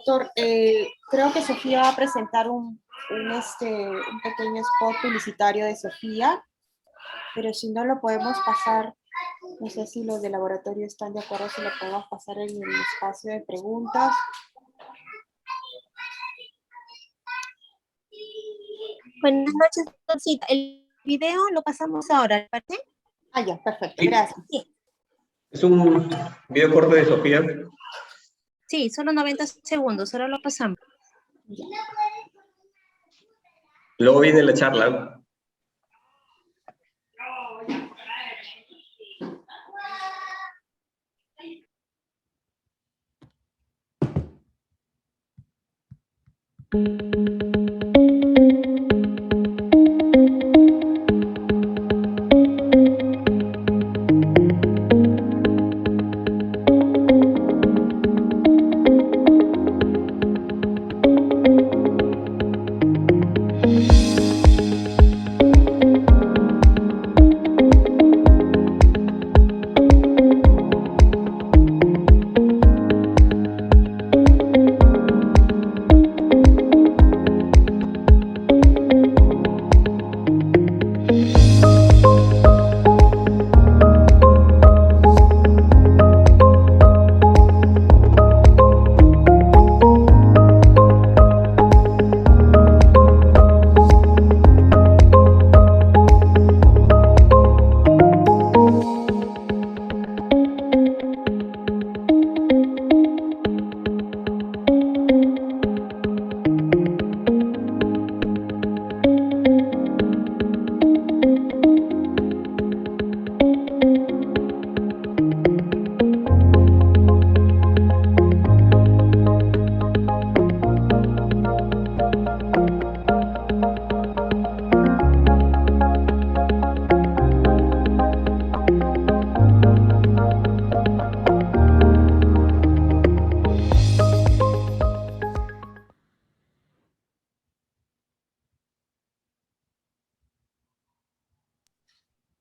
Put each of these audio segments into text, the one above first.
Doctor, creo que Sofía va a presentar un pequeño spot publicitario de Sofía, pero si no lo podemos pasar, no sé si los de laboratorio están de acuerdo, si lo podemos pasar en el espacio de preguntas. Buenas noches, doctorcita. El video lo pasamos ahora, ¿le parece? Ah, ya, perfecto, Sí. gracias. Sí. Es un video corto de Sofía. Sí, solo 90 segundos, ahora lo pasamos. Luego viene la charla.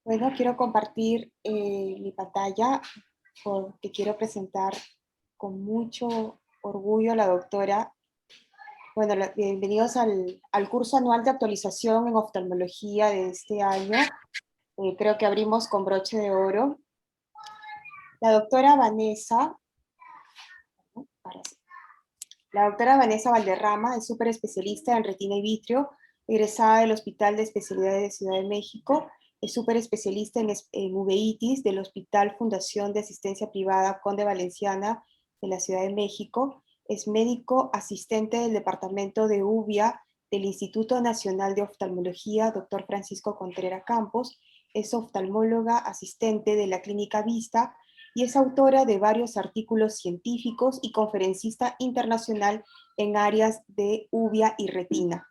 Bueno, quiero compartir mi pantalla porque quiero presentar con mucho orgullo a la doctora. Bueno, bienvenidos al curso anual de actualización en oftalmología de este año. Creo que abrimos con broche de oro. La doctora Vanessa, la doctora Vanessa Valderrama es súper especialista en retina y vitrio, egresada del Hospital de Especialidades de Ciudad de México, es súper especialista en uveitis del Hospital Fundación de Asistencia Privada Conde Valenciana de la Ciudad de México, es médico asistente del Departamento de Uvia del Instituto Nacional de Oftalmología, Dr. Francisco Contreras Campos, es oftalmóloga asistente de la Clínica Vista y es autora de varios artículos científicos y conferencista internacional en áreas de uvia y retina.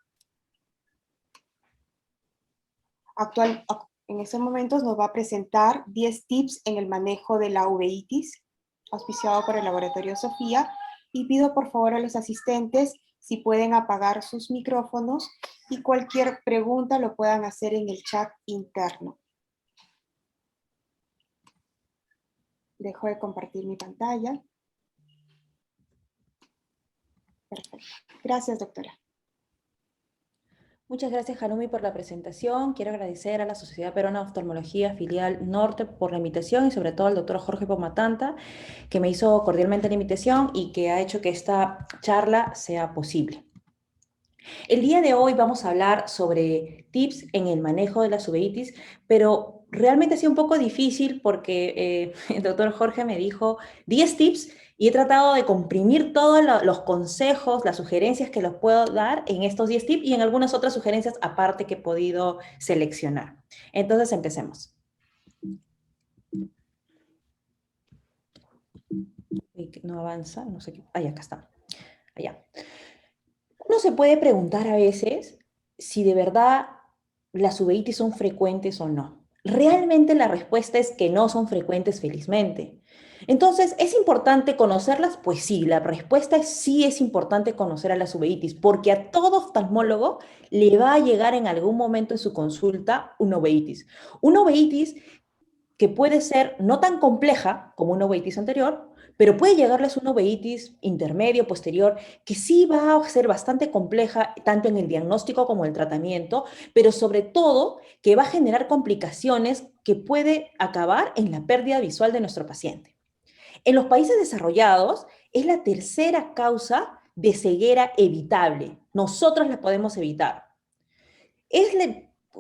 En estos momentos nos va a presentar 10 tips en el manejo de la uveitis, auspiciado por el Laboratorio Sofía, y pido por favor a los asistentes si pueden apagar sus micrófonos y cualquier pregunta lo puedan hacer en el chat interno. Dejo de compartir mi pantalla. Perfecto. Gracias, doctora. Muchas gracias, Hanumi, por la presentación. Quiero agradecer a la Sociedad Peruana de Oftalmología Filial Norte por la invitación y sobre todo al doctor Jorge Pomatanta, que me hizo cordialmente la invitación y que ha hecho que esta charla sea posible. El día de hoy vamos a hablar sobre tips en el manejo de la uveitis, pero realmente ha sido un poco difícil porque el doctor Jorge me dijo 10 tips y he tratado de comprimir todos los consejos, las sugerencias que los puedo dar en estos 10 tips y en algunas otras sugerencias aparte que he podido seleccionar. Entonces, empecemos. No avanza, no sé qué. Ah, acá está. Allá. Uno se puede preguntar a veces si de verdad las uveitis son frecuentes o no. Realmente la respuesta es que no son frecuentes, felizmente. Entonces, ¿es importante conocerlas? Pues sí, la respuesta es sí, es importante conocer a las uveitis, porque a todo oftalmólogo le va a llegar en algún momento en su consulta una uveitis. Una uveitis que puede ser no tan compleja como una uveitis anterior, pero puede llegarles una uveitis intermedio, posterior, que sí va a ser bastante compleja, tanto en el diagnóstico como en el tratamiento, pero sobre todo que va a generar complicaciones que puede acabar en la pérdida visual de nuestro paciente. En los países desarrollados es la tercera causa de ceguera evitable. Nosotros la podemos evitar.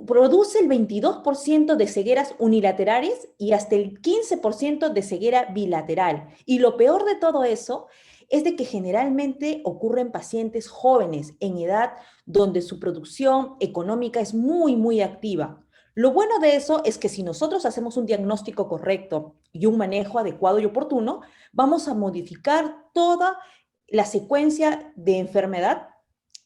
Produce el 22% de cegueras unilaterales y hasta el 15% de ceguera bilateral. Y lo peor de todo eso es de que generalmente ocurre en pacientes jóvenes, en edad donde su producción económica es muy, muy activa. Lo bueno de eso es que si nosotros hacemos un diagnóstico correcto y un manejo adecuado y oportuno, vamos a modificar toda la secuencia de enfermedad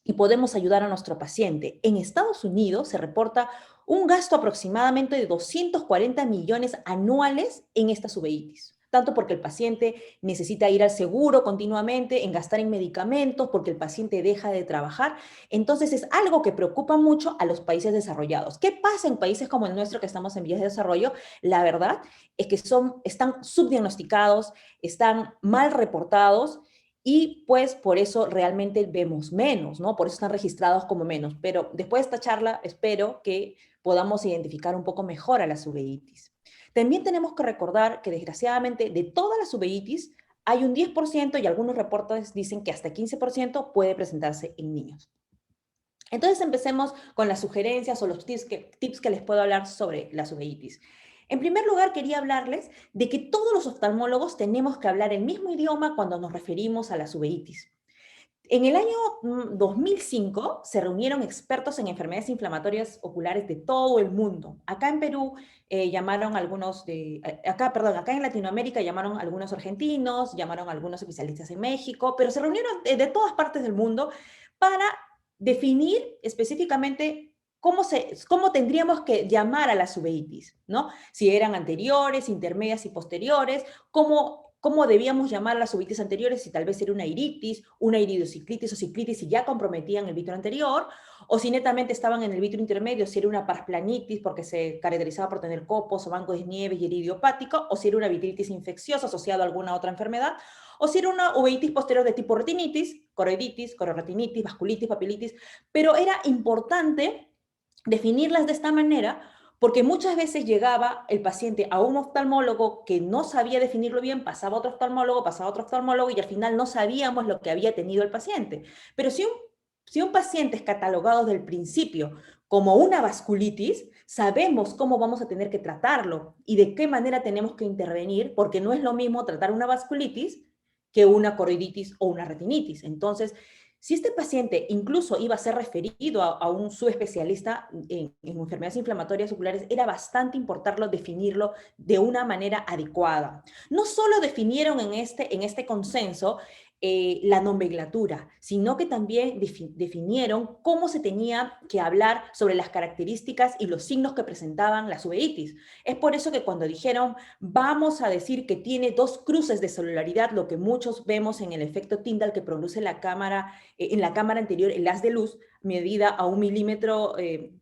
y podemos ayudar a nuestro paciente. En Estados Unidos se reporta un gasto aproximadamente de 240 millones anuales en estas uveitis. Tanto porque el paciente necesita ir al seguro continuamente, en gastar en medicamentos, porque el paciente deja de trabajar. Entonces es algo que preocupa mucho a los países desarrollados. ¿Qué pasa en países como el nuestro que estamos en vías de desarrollo? La verdad es que están subdiagnosticados, están mal reportados y pues por eso realmente vemos menos, ¿no? Por eso están registrados como menos. Pero después de esta charla espero que podamos identificar un poco mejor a las uveitis. También tenemos que recordar que desgraciadamente de todas las uveitis hay un 10% y algunos reportes dicen que hasta 15% puede presentarse en niños. Entonces empecemos con las sugerencias o los tips que les puedo hablar sobre las uveitis. En primer lugar, quería hablarles de que todos los oftalmólogos tenemos que hablar el mismo idioma cuando nos referimos a las uveitis. En el año 2005 se reunieron expertos en enfermedades inflamatorias oculares de todo el mundo. Acá en Perú llamaron algunos acá en Latinoamérica llamaron a algunos argentinos, llamaron a algunos especialistas en México, pero se reunieron de todas partes del mundo para definir específicamente cómo tendríamos que llamar a las uveitis, ¿no? Si eran anteriores, intermedias y posteriores, cómo debíamos llamar a las uveitis anteriores, si tal vez era una iritis, una iridociclitis o ciclitis si ya comprometían el vitro anterior, o si netamente estaban en el vitro intermedio, si era una parasplanitis porque se caracterizaba por tener copos o bancos de nieve y era idiopático, o si era una vitritis infecciosa asociada a alguna otra enfermedad, o si era una uveitis posterior de tipo retinitis, coroiditis, cororetinitis, vasculitis, papilitis, pero era importante definirlas de esta manera porque muchas veces llegaba el paciente a un oftalmólogo que no sabía definirlo bien, pasaba a otro oftalmólogo y al final no sabíamos lo que había tenido el paciente. Pero si un paciente es catalogado desde el principio como una vasculitis, sabemos cómo vamos a tener que tratarlo y de qué manera tenemos que intervenir, porque no es lo mismo tratar una vasculitis que una coroiditis o una retinitis. Entonces, si este paciente incluso iba a ser referido a un subespecialista en enfermedades inflamatorias oculares, era bastante importante definirlo de una manera adecuada. No solo definieron en este consenso la nomenclatura, sino que también definieron cómo se tenía que hablar sobre las características y los signos que presentaban las uveitis. Es por eso que cuando dijeron, vamos a decir que tiene 2 cruces de celularidad, lo que muchos vemos en el efecto Tyndall que produce la cámara, en la cámara anterior, el haz de luz, medida a 1 milímetro,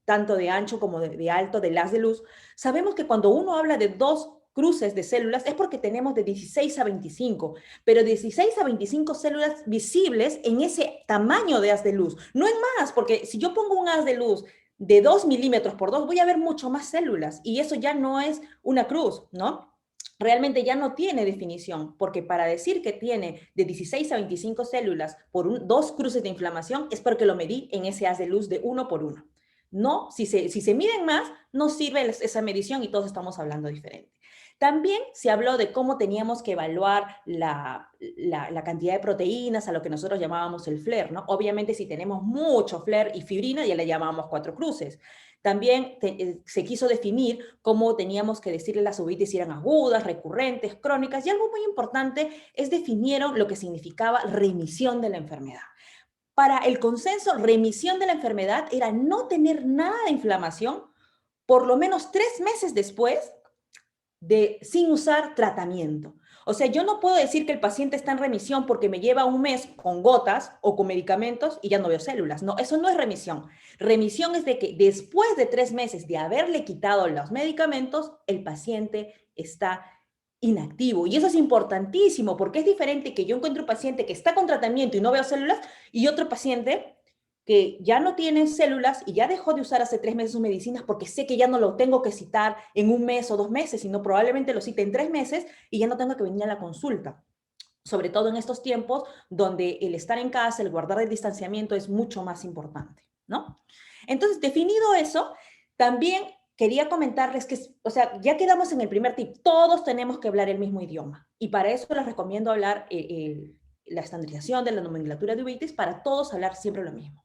tanto de ancho como de alto del haz de luz, sabemos que cuando uno habla de 2 cruces de células es porque tenemos de 16 a 25, pero 16 a 25 células visibles en ese tamaño de haz de luz, no en más, porque si yo pongo un haz de luz de 2 milímetros por 2, voy a ver mucho más células, y eso ya no es una cruz, ¿no? Realmente ya no tiene definición, porque para decir que tiene de 16 a 25 células por 2 cruces de inflamación es porque lo medí en ese haz de luz de 1 por 1. No, si se miden más, no sirve esa medición y todos estamos hablando diferente. También se habló de cómo teníamos que evaluar la cantidad de proteínas, a lo que nosotros llamábamos el FLAIR, ¿no? Obviamente si tenemos mucho FLAIR y fibrina, ya le llamábamos 4 cruces. También se quiso definir cómo teníamos que decirle las uveitis si eran agudas, recurrentes, crónicas, y algo muy importante es definieron lo que significaba remisión de la enfermedad. Para el consenso, remisión de la enfermedad era no tener nada de inflamación por lo menos 3 meses después sin usar tratamiento. O sea, yo no puedo decir que el paciente está en remisión porque me lleva 1 mes con gotas o con medicamentos y ya no veo células. No, eso no es remisión. Remisión es de que después de 3 meses de haberle quitado los medicamentos, el paciente está inactivo. Y eso es importantísimo, porque es diferente que yo encuentre un paciente que está con tratamiento y no veo células, y otro paciente que ya no tiene células y ya dejó de usar hace 3 meses sus medicinas porque sé que ya no lo tengo que citar en 1 mes o 2 meses, sino probablemente lo cite en 3 meses y ya no tengo que venir a la consulta. Sobre todo en estos tiempos donde el estar en casa, el guardar el distanciamiento es mucho más importante, ¿no? Entonces, definido eso, también quería comentarles que, o sea, ya quedamos en el primer tip, todos tenemos que hablar el mismo idioma, y para eso les recomiendo hablar la estandarización de la nomenclatura de uveitis, para todos hablar siempre lo mismo.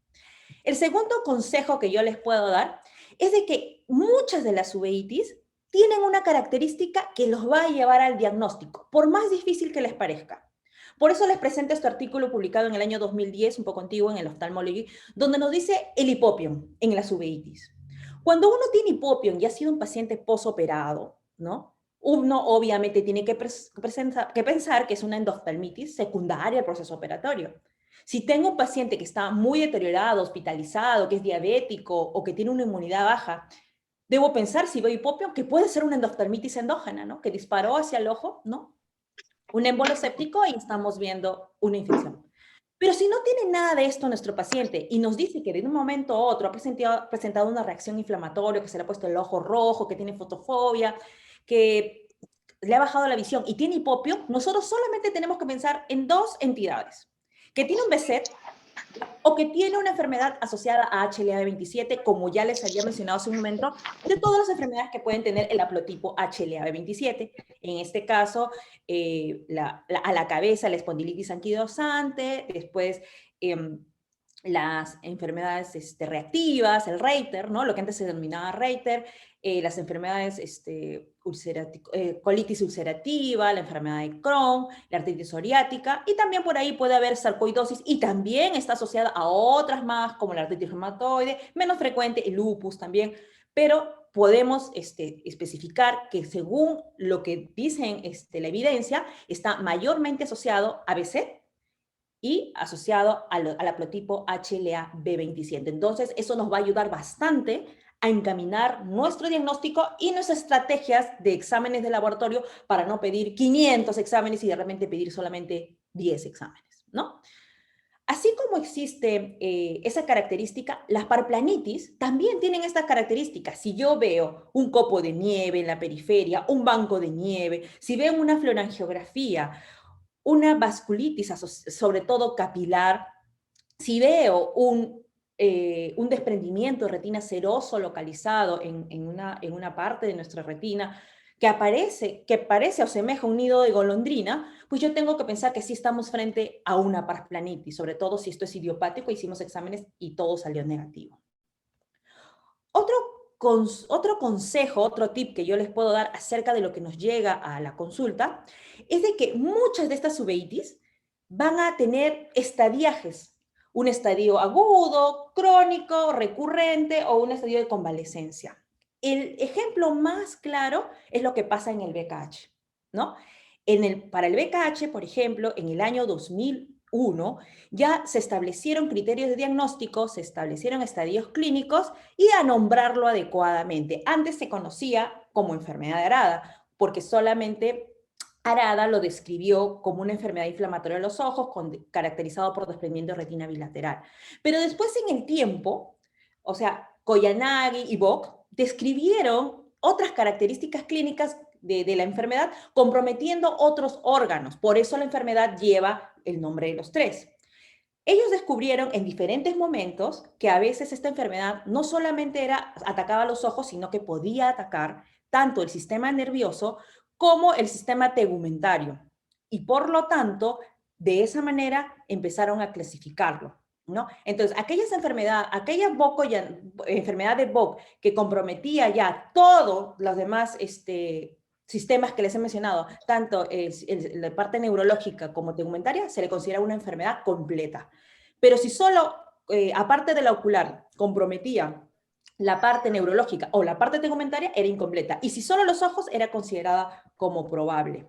El segundo consejo que yo les puedo dar es de que muchas de las uveitis tienen una característica que los va a llevar al diagnóstico, por más difícil que les parezca. Por eso les presento este artículo publicado en el año 2010, un poco antiguo, en el Ophthalmology, donde nos dice el hipopion en las uveitis. Cuando uno tiene hipopion y ha sido un paciente posoperado, ¿no? Uno obviamente tiene que pensar que es una endoftalmitis secundaria al proceso operatorio. Si tengo un paciente que está muy deteriorado, hospitalizado, que es diabético o que tiene una inmunidad baja, debo pensar, si veo hipopion, que puede ser una endoftalmitis endógena, ¿no? Que disparó hacia el ojo, ¿no? Un émbolo séptico y estamos viendo una infección. Pero si no tiene nada de esto nuestro paciente y nos dice que de un momento a otro ha presentado una reacción inflamatoria, que se le ha puesto el ojo rojo, que tiene fotofobia, que le ha bajado la visión y tiene hipopion, nosotros solamente tenemos que pensar en 2 entidades. Que tiene un BSET o que tiene una enfermedad asociada a HLA-B27, como ya les había mencionado hace un momento, de todas las enfermedades que pueden tener el haplotipo HLA-B27. En este caso, a la cabeza, la espondilitis anquilosante, después las enfermedades reactivas, el Reiter, ¿no? Lo que antes se denominaba Reiter, las enfermedades colitis ulcerativa, la enfermedad de Crohn, la artritis psoriática, y también por ahí puede haber sarcoidosis, y también está asociada a otras más, como la artritis reumatoide, menos frecuente, el lupus también, pero podemos especificar que según lo que dicen la evidencia, está mayormente asociado a BC, y asociado al haplotipo HLA-B27. Entonces, eso nos va a ayudar bastante a encaminar nuestro diagnóstico y nuestras estrategias de exámenes de laboratorio para no pedir 500 exámenes y de repente pedir solamente 10 exámenes, ¿no? Así como existe esa característica, las parplanitis también tienen estas características. Si yo veo un copo de nieve en la periferia, un banco de nieve, si veo una fluorangiografía, una vasculitis, sobre todo capilar, si veo un desprendimiento de retina seroso localizado en una parte de nuestra retina que parece o semeja un nido de golondrina, pues yo tengo que pensar que sí estamos frente a una parplanitis, sobre todo si esto es idiopático, hicimos exámenes y todo salió negativo. Otro consejo, otro tip que yo les puedo dar acerca de lo que nos llega a la consulta es de que muchas de estas uveitis van a tener estadiajes, un estadio agudo, crónico, recurrente o un estadio de convalescencia. El ejemplo más claro es lo que pasa en el BKH, ¿no? Para el BKH, por ejemplo, en el año 2001, ya se establecieron criterios de diagnóstico, se establecieron estadios clínicos y a nombrarlo adecuadamente. Antes se conocía como enfermedad de Arada, porque solamente Arada lo describió como una enfermedad inflamatoria de los ojos, caracterizado por desprendimiento de retina bilateral. Pero después en el tiempo, o sea, Koyanagi y Bock describieron otras características clínicas de la enfermedad, comprometiendo otros órganos. Por eso la enfermedad lleva el nombre de los 3. Ellos descubrieron en diferentes momentos que a veces esta enfermedad no solamente atacaba los ojos, sino que podía atacar tanto el sistema nervioso como el sistema tegumentario. Y por lo tanto, de esa manera empezaron a clasificarlo, ¿no? Entonces, aquella enfermedad de Bock que comprometía ya todos los demás sistemas que les he mencionado, tanto la parte neurológica como tegumentaria, se le considera una enfermedad completa. Pero si solo, aparte de la ocular, comprometía la parte neurológica o la parte tegumentaria, era incompleta. Y si solo los ojos, era considerada como probable.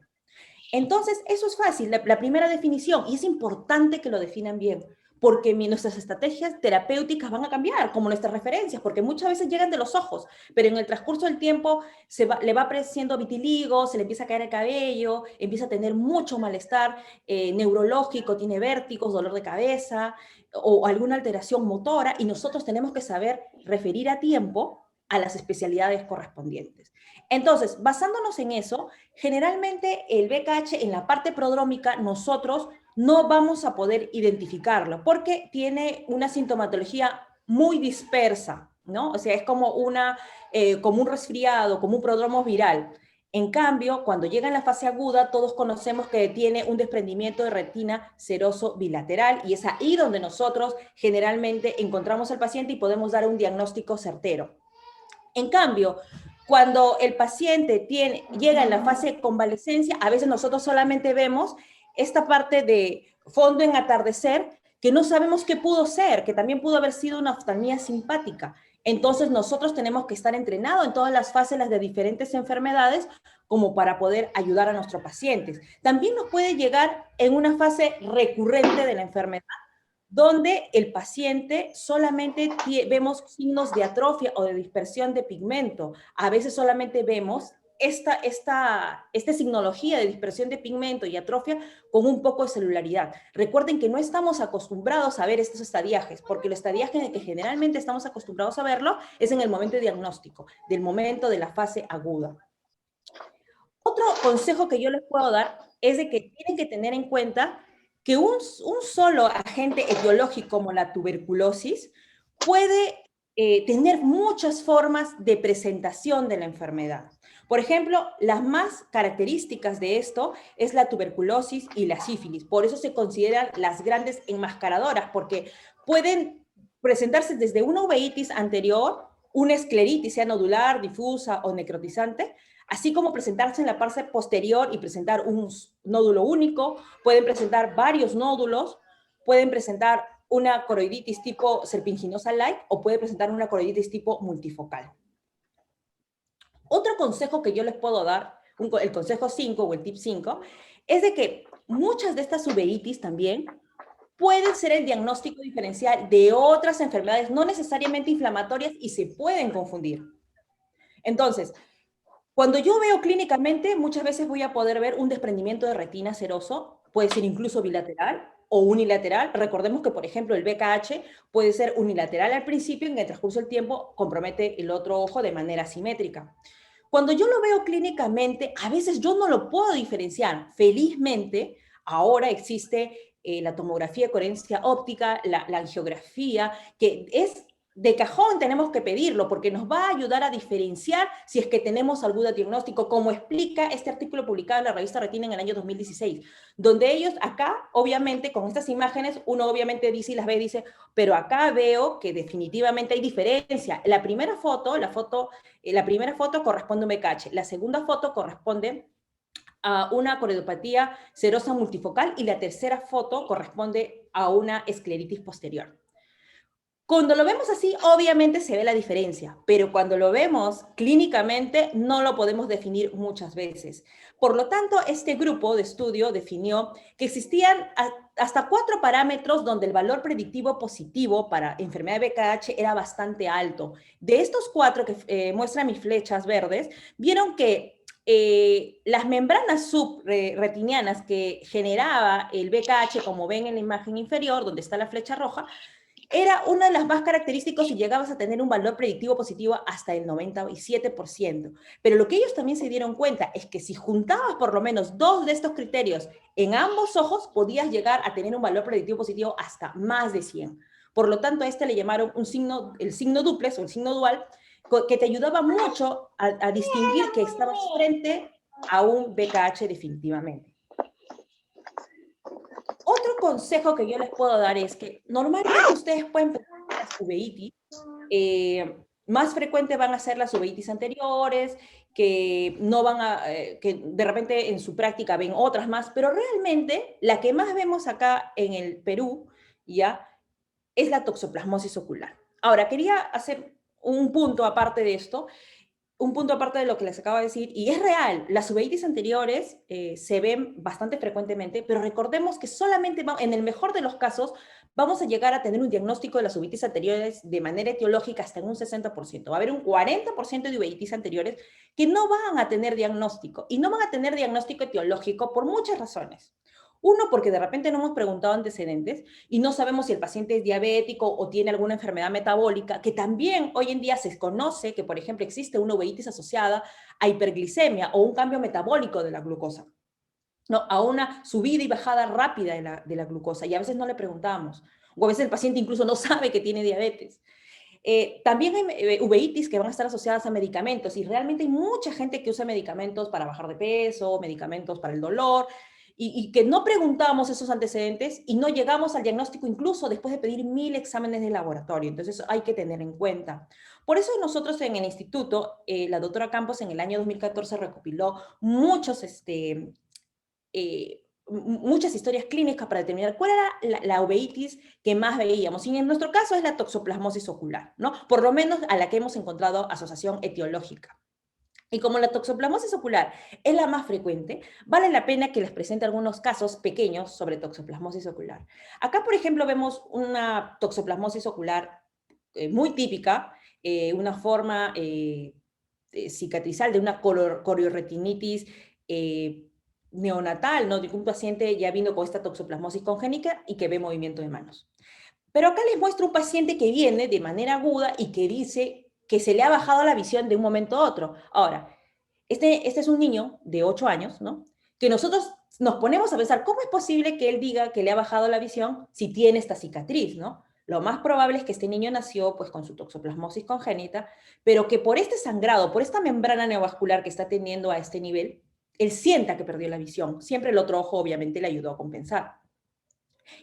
Entonces, eso es fácil, la primera definición, y es importante que lo definan bien, porque nuestras estrategias terapéuticas van a cambiar, como nuestras referencias, porque muchas veces llegan de los ojos, pero en el transcurso del tiempo le va apareciendo vitiligo, se le empieza a caer el cabello, empieza a tener mucho malestar neurológico, tiene vértigos, dolor de cabeza o alguna alteración motora, y nosotros tenemos que saber referir a tiempo a las especialidades correspondientes. Entonces, basándonos en eso, generalmente el BKH en la parte prodrómica nosotros no vamos a poder identificarlo porque tiene una sintomatología muy dispersa, ¿no? O sea, es como un resfriado, como un prodromo viral. En cambio, cuando llega en la fase aguda, todos conocemos que tiene un desprendimiento de retina seroso bilateral, y es ahí donde nosotros generalmente encontramos al paciente y podemos dar un diagnóstico certero. En cambio, cuando el paciente llega en la fase de convalescencia, a veces nosotros solamente vemos esta parte de fondo en atardecer, que no sabemos qué pudo ser, que también pudo haber sido una oftalmía simpática. Entonces nosotros tenemos que estar entrenados en todas las fases de diferentes enfermedades como para poder ayudar a nuestros pacientes. También nos puede llegar en una fase recurrente de la enfermedad, donde el paciente solamente vemos signos de atrofia o de dispersión de pigmento. A veces solamente vemos esta signología de dispersión de pigmento y atrofia con un poco de celularidad. Recuerden que no estamos acostumbrados a ver estos estadiajes, porque el estadiaje en el que generalmente estamos acostumbrados a verlo es en el momento de diagnóstico, del momento de la fase aguda. Otro consejo que yo les puedo dar es de que tienen que tener en cuenta que un solo agente etiológico como la tuberculosis puede tener muchas formas de presentación de la enfermedad. Por ejemplo, las más características de esto es la tuberculosis y la sífilis. Por eso se consideran las grandes enmascaradoras, porque pueden presentarse desde una uveitis anterior, una escleritis, sea nodular, difusa o necrotizante, así como presentarse en la parte posterior y presentar un nódulo único, pueden presentar varios nódulos, pueden presentar una coroiditis tipo serpinginosa-like o puede presentar una coroiditis tipo multifocal. Otro consejo que yo les puedo dar, el consejo 5 o el tip 5, es de que muchas de estas uveitis también pueden ser el diagnóstico diferencial de otras enfermedades no necesariamente inflamatorias y se pueden confundir. Entonces, cuando yo veo clínicamente, muchas veces voy a poder ver un desprendimiento de retina seroso, puede ser incluso bilateral o unilateral. Recordemos que, por ejemplo, el BKH puede ser unilateral al principio y en el transcurso del tiempo compromete el otro ojo de manera asimétrica. Cuando yo lo veo clínicamente, a veces yo no lo puedo diferenciar. Felizmente, ahora existe la tomografía de coherencia óptica, la angiografía, que es de cajón, tenemos que pedirlo porque nos va a ayudar a diferenciar si es que tenemos algún diagnóstico, como explica este artículo publicado en la revista Retina en el año 2016, donde ellos acá, obviamente, con estas imágenes, uno obviamente dice y las ve y dice, pero acá veo que definitivamente hay diferencia. La primera foto corresponde a un BKH, la segunda foto corresponde a una coreopatía serosa multifocal y la tercera foto corresponde a una escleritis posterior. Cuando lo vemos así, obviamente se ve la diferencia, pero cuando lo vemos clínicamente no lo podemos definir muchas veces. Por lo tanto, este grupo de estudio definió que existían hasta 4 parámetros donde el valor predictivo positivo para enfermedad de BKH era bastante alto. De estos 4 que muestran mis flechas verdes, vieron que las membranas subretinianas que generaba el BKH, como ven en la imagen inferior, donde está la flecha roja, era una de las más características y llegabas a tener un valor predictivo positivo hasta el 97%. Pero lo que ellos también se dieron cuenta es que si juntabas por lo menos 2 de estos criterios en ambos ojos, podías llegar a tener un valor predictivo positivo hasta más de 100. Por lo tanto, a este le llamaron el signo duplex o el signo dual, que te ayudaba mucho a distinguir que estabas frente a un BKH definitivamente. Otro consejo que yo les puedo dar es que normalmente ustedes pueden pensar en las uveitis, más frecuente van a ser las uveitis anteriores, que no van a, que de repente en su práctica ven otras más, pero realmente la que más vemos acá en el Perú, ya, es la toxoplasmosis ocular. Ahora, quería hacer un punto aparte de esto, un punto aparte de lo que les acabo de decir, y es real, las uveitis anteriores se ven bastante frecuentemente, pero recordemos que solamente, en el mejor de los casos, vamos a llegar a tener un diagnóstico de las uveitis anteriores de manera etiológica hasta en un 60%. Va a haber un 40% de uveitis anteriores que no van a tener diagnóstico, y no van a tener diagnóstico etiológico por muchas razones. Uno, porque de repente no hemos preguntado antecedentes y no sabemos si el paciente es diabético o tiene alguna enfermedad metabólica, que también hoy en día se conoce que, por ejemplo, existe una uveitis asociada a hiperglicemia o un cambio metabólico de la glucosa, ¿no? A una subida y bajada rápida de la glucosa, y a veces no le preguntamos, o a veces el paciente incluso no sabe que tiene diabetes. También hay uveitis que van a estar asociadas a medicamentos, y realmente hay mucha gente que usa medicamentos para bajar de peso, medicamentos para el dolor, y que no preguntamos esos antecedentes y no llegamos al diagnóstico incluso después de pedir 1000 exámenes de laboratorio. Entonces hay que tener en cuenta. Por eso nosotros en el instituto, la doctora Campos en el año 2014 recopiló muchas historias clínicas para determinar cuál era la uveitis que más veíamos. Y en nuestro caso es la toxoplasmosis ocular, ¿no? Por lo menos a la que hemos encontrado asociación etiológica. Y como la toxoplasmosis ocular es la más frecuente, vale la pena que les presente algunos casos pequeños sobre toxoplasmosis ocular. Acá, por ejemplo, vemos una toxoplasmosis ocular muy típica, una forma cicatrizal de una corioretinitis neonatal, ¿no? De un paciente ya vino con esta toxoplasmosis congénita y que ve movimiento de manos. Pero acá les muestro un paciente que viene de manera aguda y que dice que se le ha bajado la visión de un momento a otro. Ahora, este es un niño de 8 años, ¿no? Que nosotros nos ponemos a pensar, ¿cómo es posible que él diga que le ha bajado la visión si tiene esta cicatriz, ¿no? Lo más probable es que este niño nació pues con su toxoplasmosis congénita, pero que por este sangrado, por esta membrana neovascular que está teniendo a este nivel, él sienta que perdió la visión. Siempre el otro ojo obviamente le ayudó a compensar.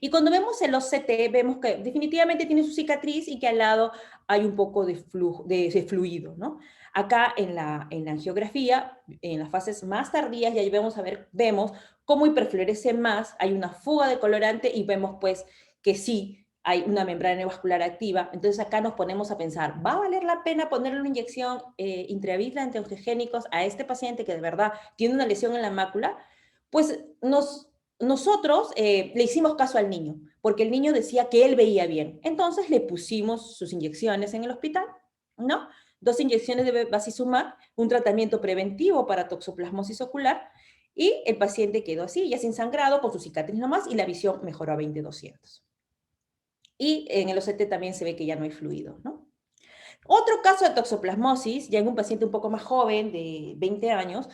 Y cuando vemos el OCT, vemos que definitivamente tiene su cicatriz y que al lado hay un poco de fluido, ¿no? Acá en la angiografía, en las fases más tardías, ya vemos cómo hiperfluorece más, hay una fuga de colorante y vemos pues que sí hay una membrana neovascular activa. Entonces acá nos ponemos a pensar, ¿va a valer la pena ponerle una inyección intravítrea de antiangiogénicos a este paciente que de verdad tiene una lesión en la mácula? Pues nosotros le hicimos caso al niño, porque el niño decía que él veía bien. Entonces le pusimos sus inyecciones en el hospital, ¿no? 2 inyecciones de bevacizumab, un tratamiento preventivo para toxoplasmosis ocular, y el paciente quedó así, ya sin sangrado, con su cicatriz nomás, y la visión mejoró a 20/200. Y en el OCT también se ve que ya no hay fluido, ¿no? Otro caso de toxoplasmosis, ya en un paciente un poco más joven, de 20 años,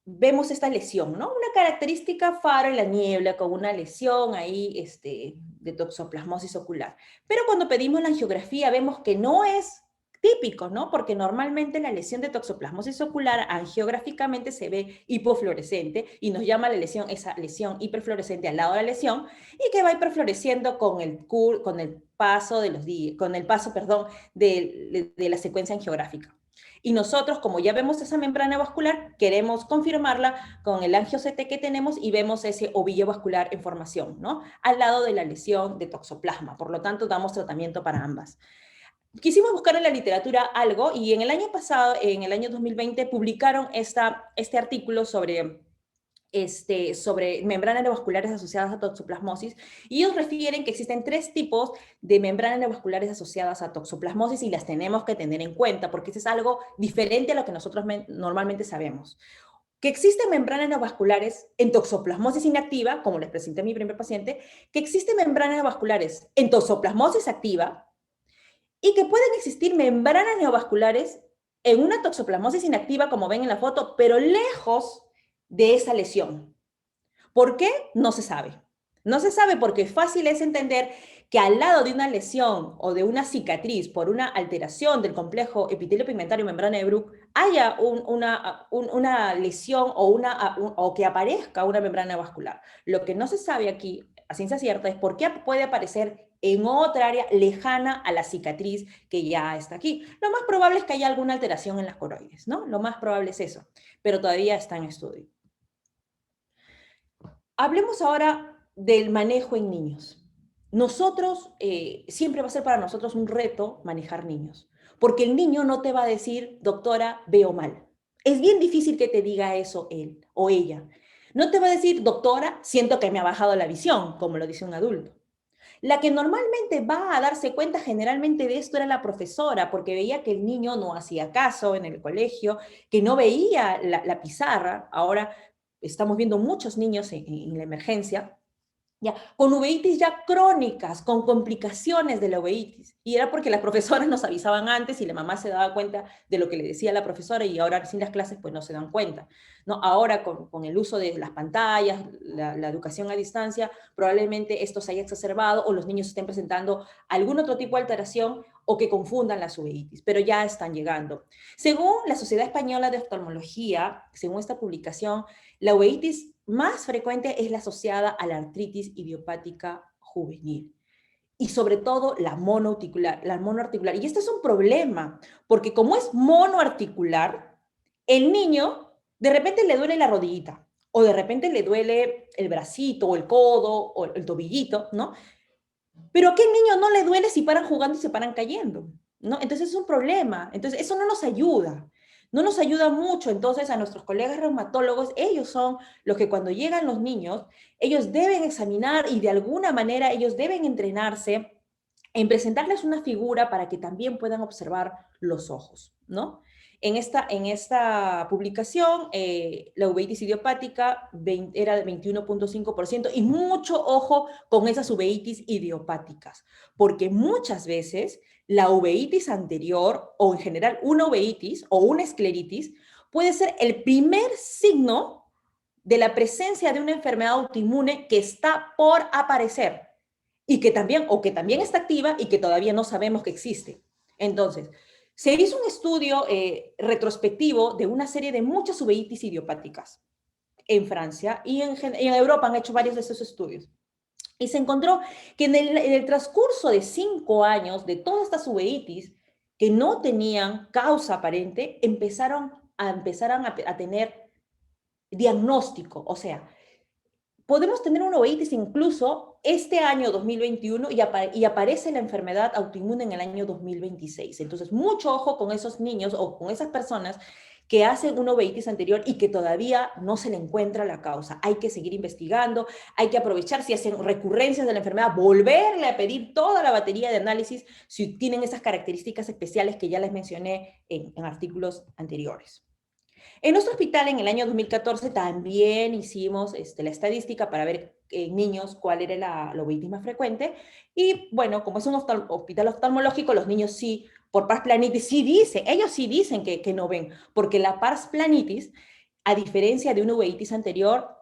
vemos esta lesión, ¿no? Una característica faro en la niebla con una lesión ahí de toxoplasmosis ocular. Pero cuando pedimos la angiografía vemos que no es típico, ¿no? Porque normalmente la lesión de toxoplasmosis ocular angiográficamente se ve hipofluorescente y nos llama esa lesión hiperfluorescente al lado de la lesión y que va hiperfluoreciendo con el paso de los días, con el paso, perdón, de la secuencia angiográfica. Y nosotros, como ya vemos esa membrana vascular, queremos confirmarla con el angio-CT que tenemos y vemos ese ovillo vascular en formación, ¿no? Al lado de la lesión de toxoplasma. Por lo tanto, damos tratamiento para ambas. Quisimos buscar en la literatura algo y en el año pasado, en el año 2020, publicaron este artículo sobre membranas neovasculares asociadas a toxoplasmosis, y ellos refieren que existen 3 tipos de membranas neovasculares asociadas a toxoplasmosis y las tenemos que tener en cuenta porque eso es algo diferente a lo que nosotros normalmente sabemos. Que existen membranas neovasculares en toxoplasmosis inactiva, como les presenté a mi primer paciente, que existen membranas neovasculares en toxoplasmosis activa y que pueden existir membranas neovasculares en una toxoplasmosis inactiva, como ven en la foto, pero lejos de esa lesión. ¿Por qué? No se sabe. No se sabe porque fácil es entender que al lado de una lesión o de una cicatriz por una alteración del complejo epitelio pigmentario membrana de Bruch haya una lesión o que aparezca una membrana vascular. Lo que no se sabe aquí, a ciencia cierta, es por qué puede aparecer en otra área lejana a la cicatriz que ya está aquí. Lo más probable es que haya alguna alteración en las coroides, ¿no? Lo más probable es eso, pero todavía está en estudio. Hablemos ahora del manejo en niños. Nosotros, siempre va a ser para nosotros un reto manejar niños, porque el niño no te va a decir, doctora, veo mal. Es bien difícil que te diga eso él o ella. No te va a decir, doctora, siento que me ha bajado la visión, como lo dice un adulto. La que normalmente va a darse cuenta generalmente de esto era la profesora, porque veía que el niño no hacía caso en el colegio, que no veía la pizarra. Ahora estamos viendo muchos niños en la emergencia, ya, con uveitis ya crónicas, con complicaciones de la uveitis. Y era porque las profesoras nos avisaban antes y la mamá se daba cuenta de lo que le decía la profesora y ahora sin las clases pues no se dan cuenta, ¿no? Ahora con el uso de las pantallas, la educación a distancia, probablemente esto se haya exacerbado o los niños estén presentando algún otro tipo de alteración o que confundan las uveitis, pero ya están llegando. Según la Sociedad Española de Oftalmología, según esta publicación, la uveitis más frecuente es la asociada a la artritis idiopática juvenil y sobre todo la monoarticular. Y este es un problema, porque como es monoarticular, el niño de repente le duele la rodillita, o de repente le duele el bracito, o el codo, o el tobillito, ¿no? Pero ¿a qué niño no le duele si paran jugando y se paran cayendo? ¿No? Entonces es un problema. Entonces eso no nos ayuda. No nos ayuda mucho. Entonces a nuestros colegas reumatólogos, ellos son los que cuando llegan los niños, ellos deben examinar y de alguna manera ellos deben entrenarse en presentarles una figura para que también puedan observar los ojos, ¿no? En esta publicación, la uveitis idiopática era de 21.5% y mucho ojo con esas uveitis idiopáticas, porque muchas veces la uveitis anterior o en general una uveitis o una escleritis puede ser el primer signo de la presencia de una enfermedad autoinmune que está por aparecer y que también está activa y que todavía no sabemos que existe. Entonces, se hizo un estudio retrospectivo de una serie de muchas uveitis idiopáticas en Francia y en Europa han hecho varios de esos estudios. Y se encontró que en el transcurso de 5 años de todas estas uveitis que no tenían causa aparente, empezaron a tener diagnóstico, o sea, podemos tener una uveitis incluso este año 2021 y aparece la enfermedad autoinmune en el año 2026. Entonces, mucho ojo con esos niños o con esas personas que hacen una uveitis anterior y que todavía no se le encuentra la causa. Hay que seguir investigando, hay que aprovechar si hacen recurrencias de la enfermedad, volverle a pedir toda la batería de análisis si tienen esas características especiales que ya les mencioné en artículos anteriores. En nuestro hospital en el año 2014 también hicimos la estadística para ver en niños cuál era la uveitis más frecuente y bueno, como es un hospital oftalmológico, los niños sí, por pars planitis, ellos sí dicen que no ven, porque la pars planitis, a diferencia de una uveitis anterior,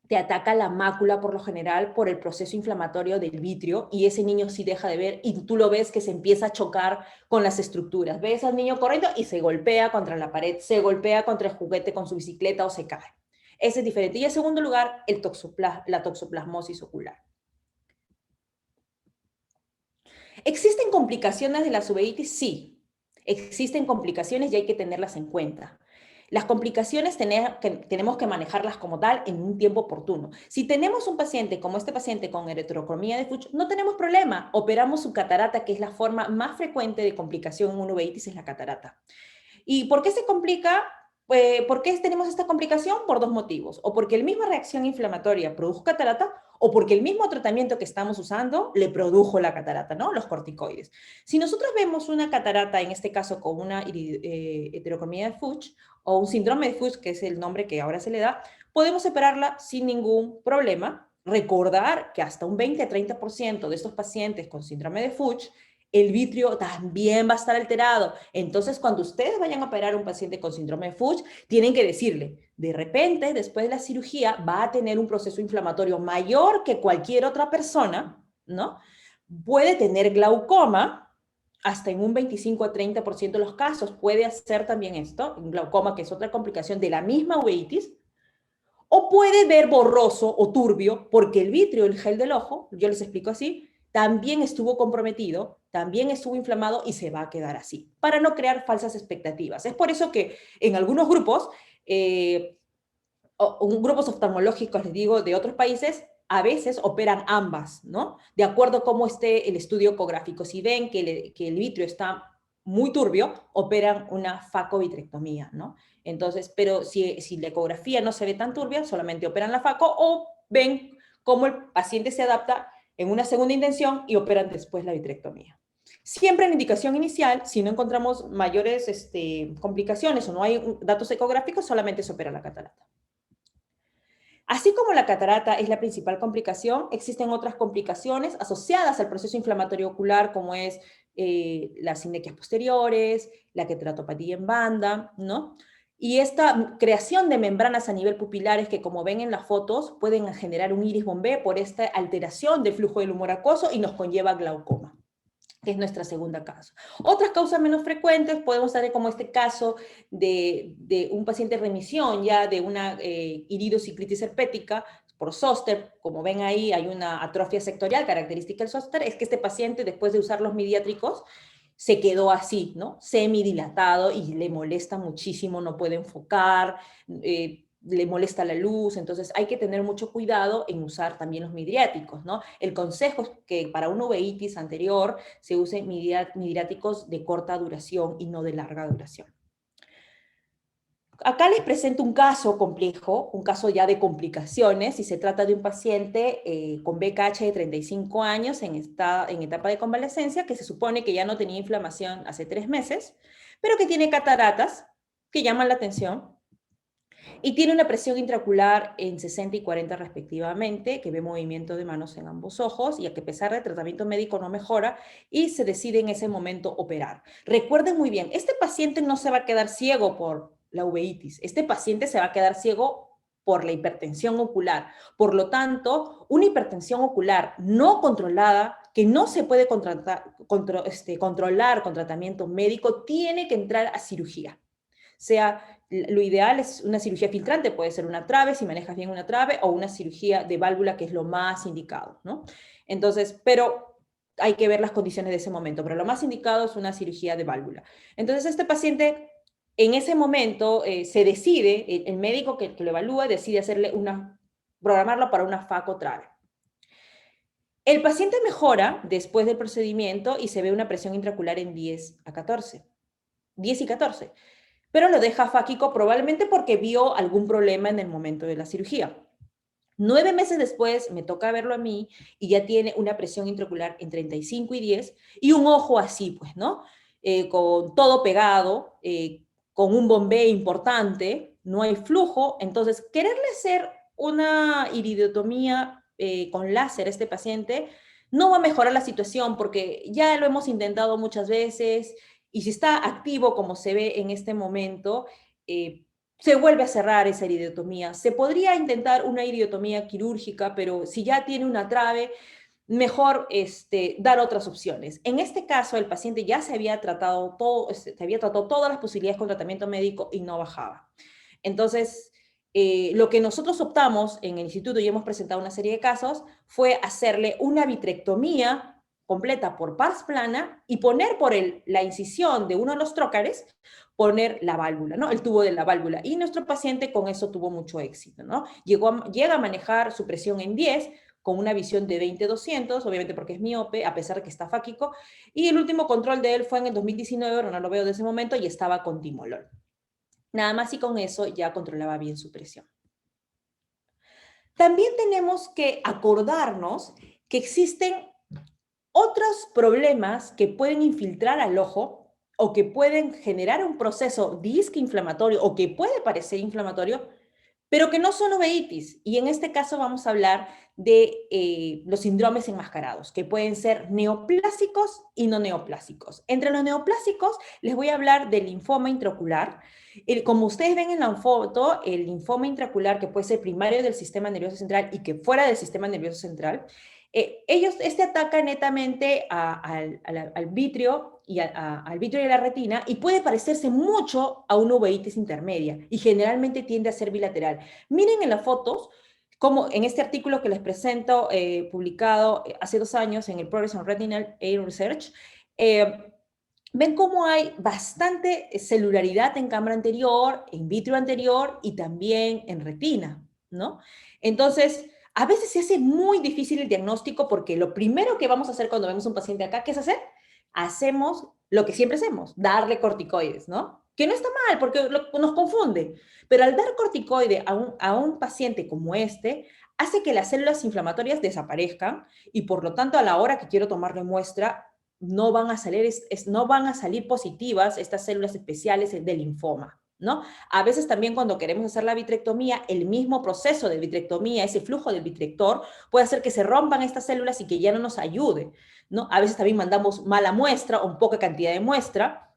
te ataca la mácula por lo general por el proceso inflamatorio del vitrio y ese niño sí deja de ver y tú lo ves que se empieza a chocar con las estructuras. Ves al niño corriendo y se golpea contra la pared, se golpea contra el juguete con su bicicleta o se cae. Ese es diferente. Y en segundo lugar, la toxoplasmosis ocular. ¿Existen complicaciones de la uveitis? Sí, existen complicaciones y hay que tenerlas en cuenta. Las complicaciones tenemos que manejarlas como tal en un tiempo oportuno. Si tenemos un paciente como este paciente con heterocromía de Fuchs, no tenemos problema. Operamos su catarata, que es la forma más frecuente de complicación en una uveitis, es la catarata. ¿Y por qué se complica? ¿Por qué tenemos esta complicación? Por dos motivos. O porque la misma reacción inflamatoria produjo catarata o porque el mismo tratamiento que estamos usando le produjo la catarata, ¿no? Los corticoides. Si nosotros vemos una catarata, en este caso con una heterocromía de Fuchs o un síndrome de Fuchs, que es el nombre que ahora se le da, podemos operarla sin ningún problema. Recordar que hasta un 20 a 30% de estos pacientes con síndrome de Fuchs el vitrio también va a estar alterado. Entonces, cuando ustedes vayan a operar a un paciente con síndrome de Fuchs, tienen que decirle, de repente, después de la cirugía, va a tener un proceso inflamatorio mayor que cualquier otra persona, ¿no? Puede tener glaucoma, hasta en un 25 a 30% de los casos puede hacer también esto, un glaucoma, que es otra complicación de la misma uveitis, o puede ver borroso o turbio, porque el vitrio, el gel del ojo, yo les explico así, también estuvo comprometido, también estuvo inflamado y se va a quedar así, para no crear falsas expectativas. Es por eso que en algunos grupos, grupos oftalmológicos, les digo, de otros países, a veces operan ambas, ¿no? De acuerdo a cómo esté el estudio ecográfico. Si ven que el vitrio está muy turbio, operan una facovitrectomía, ¿no? Entonces, pero si la ecografía no se ve tan turbia, solamente operan la faco o ven cómo el paciente se adapta en una segunda intención y operan después la vitrectomía. Siempre en la indicación inicial, si no encontramos mayores complicaciones o no hay datos ecográficos, solamente se opera la catarata. Así como la catarata es la principal complicación, existen otras complicaciones asociadas al proceso inflamatorio ocular, como es las sinequias posteriores, la queratopatía en banda, ¿no? Y esta creación de membranas a nivel pupilares que, como ven en las fotos, pueden generar un iris bombé por esta alteración del flujo del humor acuoso y nos conlleva glaucoma, que es nuestra segunda causa. Otras causas menos frecuentes podemos tener como este caso de un paciente en remisión ya de una iridociclitis herpética por zóster. Como ven ahí hay una atrofia sectorial característica del zóster, es que este paciente después de usar los midiátricos se quedó así, ¿no? Semidilatado y le molesta muchísimo, no puede enfocar, le molesta la luz, entonces hay que tener mucho cuidado en usar también los midriáticos, ¿no? El consejo es que para una uveitis anterior se usen midriáticos de corta duración y no de larga duración. Acá les presento un caso complejo, un caso ya de complicaciones, y se trata de un paciente con BKH de 35 años en etapa de convalecencia, que se supone que ya no tenía inflamación hace 3 meses, pero que tiene cataratas que llaman la atención, y tiene una presión intraocular en 60 y 40 respectivamente, que ve movimiento de manos en ambos ojos, y a que a pesar del tratamiento médico no mejora, y se decide en ese momento operar. Recuerden muy bien, este paciente no se va a quedar ciego por la uveitis, este paciente se va a quedar ciego por la hipertensión ocular. Por lo tanto, una hipertensión ocular no controlada, que no se puede controlar con tratamiento médico, tiene que entrar a cirugía. Lo ideal es una cirugía filtrante, puede ser una trave, si manejas bien una trave, o una cirugía de válvula, que es lo más indicado, ¿no? Entonces, pero hay que ver las condiciones de ese momento, pero lo más indicado es una cirugía de válvula. Entonces, este paciente, en ese momento, se decide, el médico que lo evalúa, decide programarlo para una FACO-trave. El paciente mejora después del procedimiento y se ve una presión intraocular en 10 a 14. 10 y 14. Pero lo deja fáquico probablemente porque vio algún problema en el momento de la cirugía. 9 meses después me toca verlo a mí y ya tiene una presión intraocular en 35 y 10 y un ojo así, pues, ¿no? Con todo pegado, con un bombé importante, no hay flujo. Entonces, quererle hacer una iridotomía con láser a este paciente no va a mejorar la situación porque ya lo hemos intentado muchas veces. Y si está activo, como se ve en este momento, se vuelve a cerrar esa iridotomía. Se podría intentar una iridotomía quirúrgica, pero si ya tiene una trave, mejor dar otras opciones. En este caso, el paciente ya se había tratado todas las posibilidades con tratamiento médico y no bajaba. Entonces, lo que nosotros optamos en el instituto, y hemos presentado una serie de casos, fue hacerle una vitrectomía completa por pars plana y poner por la incisión de uno de los trócares, poner la válvula, ¿no? El tubo de la válvula. Y nuestro paciente con eso tuvo mucho éxito, ¿no? Llega a manejar su presión en 10 con una visión de 20-200, obviamente porque es miope, a pesar de que está fáquico. Y el último control de él fue en el 2019, pero no lo veo de ese momento, y estaba con timolol. Nada más, y con eso ya controlaba bien su presión. También tenemos que acordarnos que existen otros problemas que pueden infiltrar al ojo o que pueden generar un proceso disque inflamatorio o que puede parecer inflamatorio, pero que no son uveitis. Y en este caso vamos a hablar de los síndromes enmascarados, que pueden ser neoplásicos y no neoplásicos. Entre los neoplásicos les voy a hablar del linfoma intraocular. Como ustedes ven en la foto, el linfoma intraocular, que puede ser primario del sistema nervioso central y que fuera del sistema nervioso central, ataca netamente al vitrio y al vitrio y a la retina, y puede parecerse mucho a una uveitis intermedia y generalmente tiende a ser bilateral. Miren en las fotos, como en este artículo que les presento, publicado hace 2 años en el Progress on Retinal Eye Research, ven cómo hay bastante celularidad en cámara anterior, en vitrio anterior y también en retina, ¿no? Entonces, a veces se hace muy difícil el diagnóstico porque lo primero que vamos a hacer cuando vemos un paciente acá, ¿qué es hacer? Hacemos lo que siempre hacemos, darle corticoides, ¿no? Que no está mal porque nos confunde, pero al dar corticoide a un paciente como este, hace que las células inflamatorias desaparezcan y por lo tanto a la hora que quiero tomarle muestra no van a salir positivas estas células especiales del linfoma, ¿no? A veces también cuando queremos hacer la vitrectomía, el mismo proceso de vitrectomía, ese flujo del vitrector, puede hacer que se rompan estas células y que ya no nos ayude, ¿no? A veces también mandamos mala muestra o poca cantidad de muestra,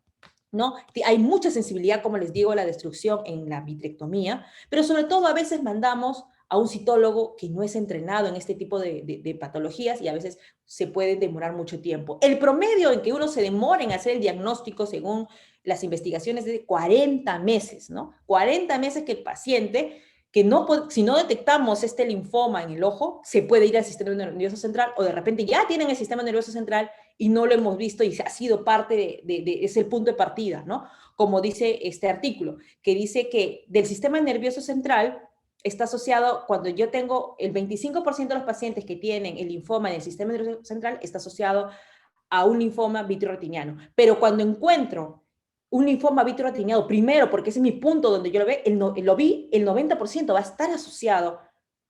¿no? Hay mucha sensibilidad, como les digo, a la destrucción en la vitrectomía, pero sobre todo a veces mandamos a un citólogo que no es entrenado en este tipo de patologías y a veces se puede demorar mucho tiempo. El promedio en que uno se demora en hacer el diagnóstico según las investigaciones es de 40 meses, ¿no? 40 meses que el paciente, que no, si no detectamos este linfoma en el ojo, se puede ir al sistema nervioso central o de repente ya tienen el sistema nervioso central y no lo hemos visto y ha sido parte es el punto de partida, ¿no? Como dice este artículo, que dice que del sistema nervioso central está asociado, cuando yo tengo el 25% de los pacientes que tienen el linfoma en el sistema nervioso central, está asociado a un linfoma vitreoretiniano. Pero cuando encuentro un linfoma vitreoretiniano, primero, porque ese es mi punto donde yo lo vi, el 90% va a estar asociado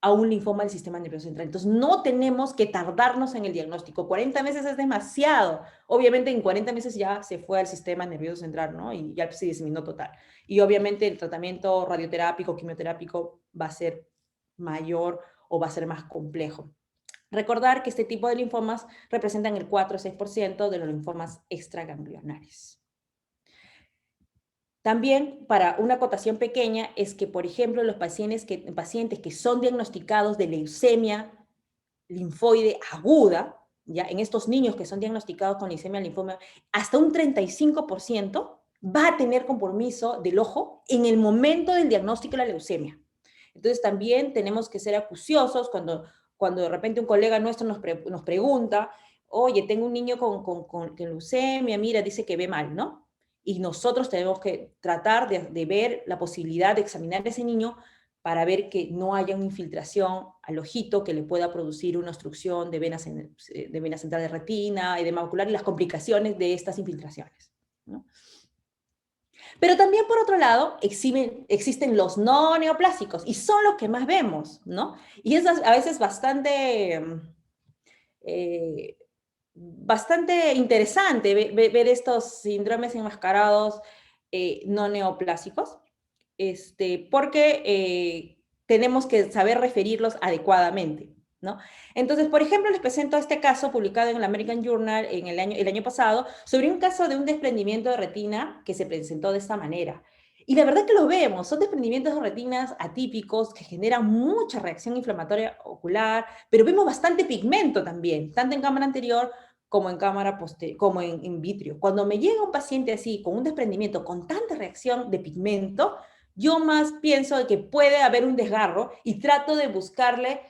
a un linfoma del sistema nervioso central. Entonces, no tenemos que tardarnos en el diagnóstico. 40 meses es demasiado. Obviamente, en 40 meses ya se fue al sistema nervioso central, ¿no? Y ya se diseminó total. Y obviamente el tratamiento radioterápico, quimioterápico va a ser mayor o va a ser más complejo. Recordar que este tipo de linfomas representan el 4 o 6% de los linfomas extraganglionares. También, para una acotación pequeña, es que, por ejemplo, los pacientes que son diagnosticados de leucemia linfoide aguda, ya en estos niños que son diagnosticados con leucemia linfoma, hasta un 35% va a tener compromiso del ojo en el momento del diagnóstico de la leucemia. Entonces, también tenemos que ser acuciosos cuando de repente un colega nuestro nos pregunta, oye, tengo un niño con leucemia, mira, dice que ve mal, ¿no? Y nosotros tenemos que tratar de ver la posibilidad de examinar a ese niño para ver que no haya una infiltración al ojito que le pueda producir una obstrucción de vena central de retina, edema ocular y las complicaciones de estas infiltraciones, ¿no? Pero también, por otro lado, existen los no neoplásicos y son los que más vemos, ¿no? Y es a veces bastante interesante ver estos síndromes enmascarados no neoplásicos, porque tenemos que saber referirlos adecuadamente, ¿no? Entonces, por ejemplo, les presento este caso publicado en el American Journal el año pasado sobre un caso de un desprendimiento de retina que se presentó de esta manera. Y la verdad que lo vemos, son desprendimientos de retinas atípicos que generan mucha reacción inflamatoria ocular, pero vemos bastante pigmento también, tanto en cámara anterior como en cámara posterior, como en vitrio. Cuando me llega un paciente así, con un desprendimiento, con tanta reacción de pigmento, yo más pienso de que puede haber un desgarro y trato de buscarle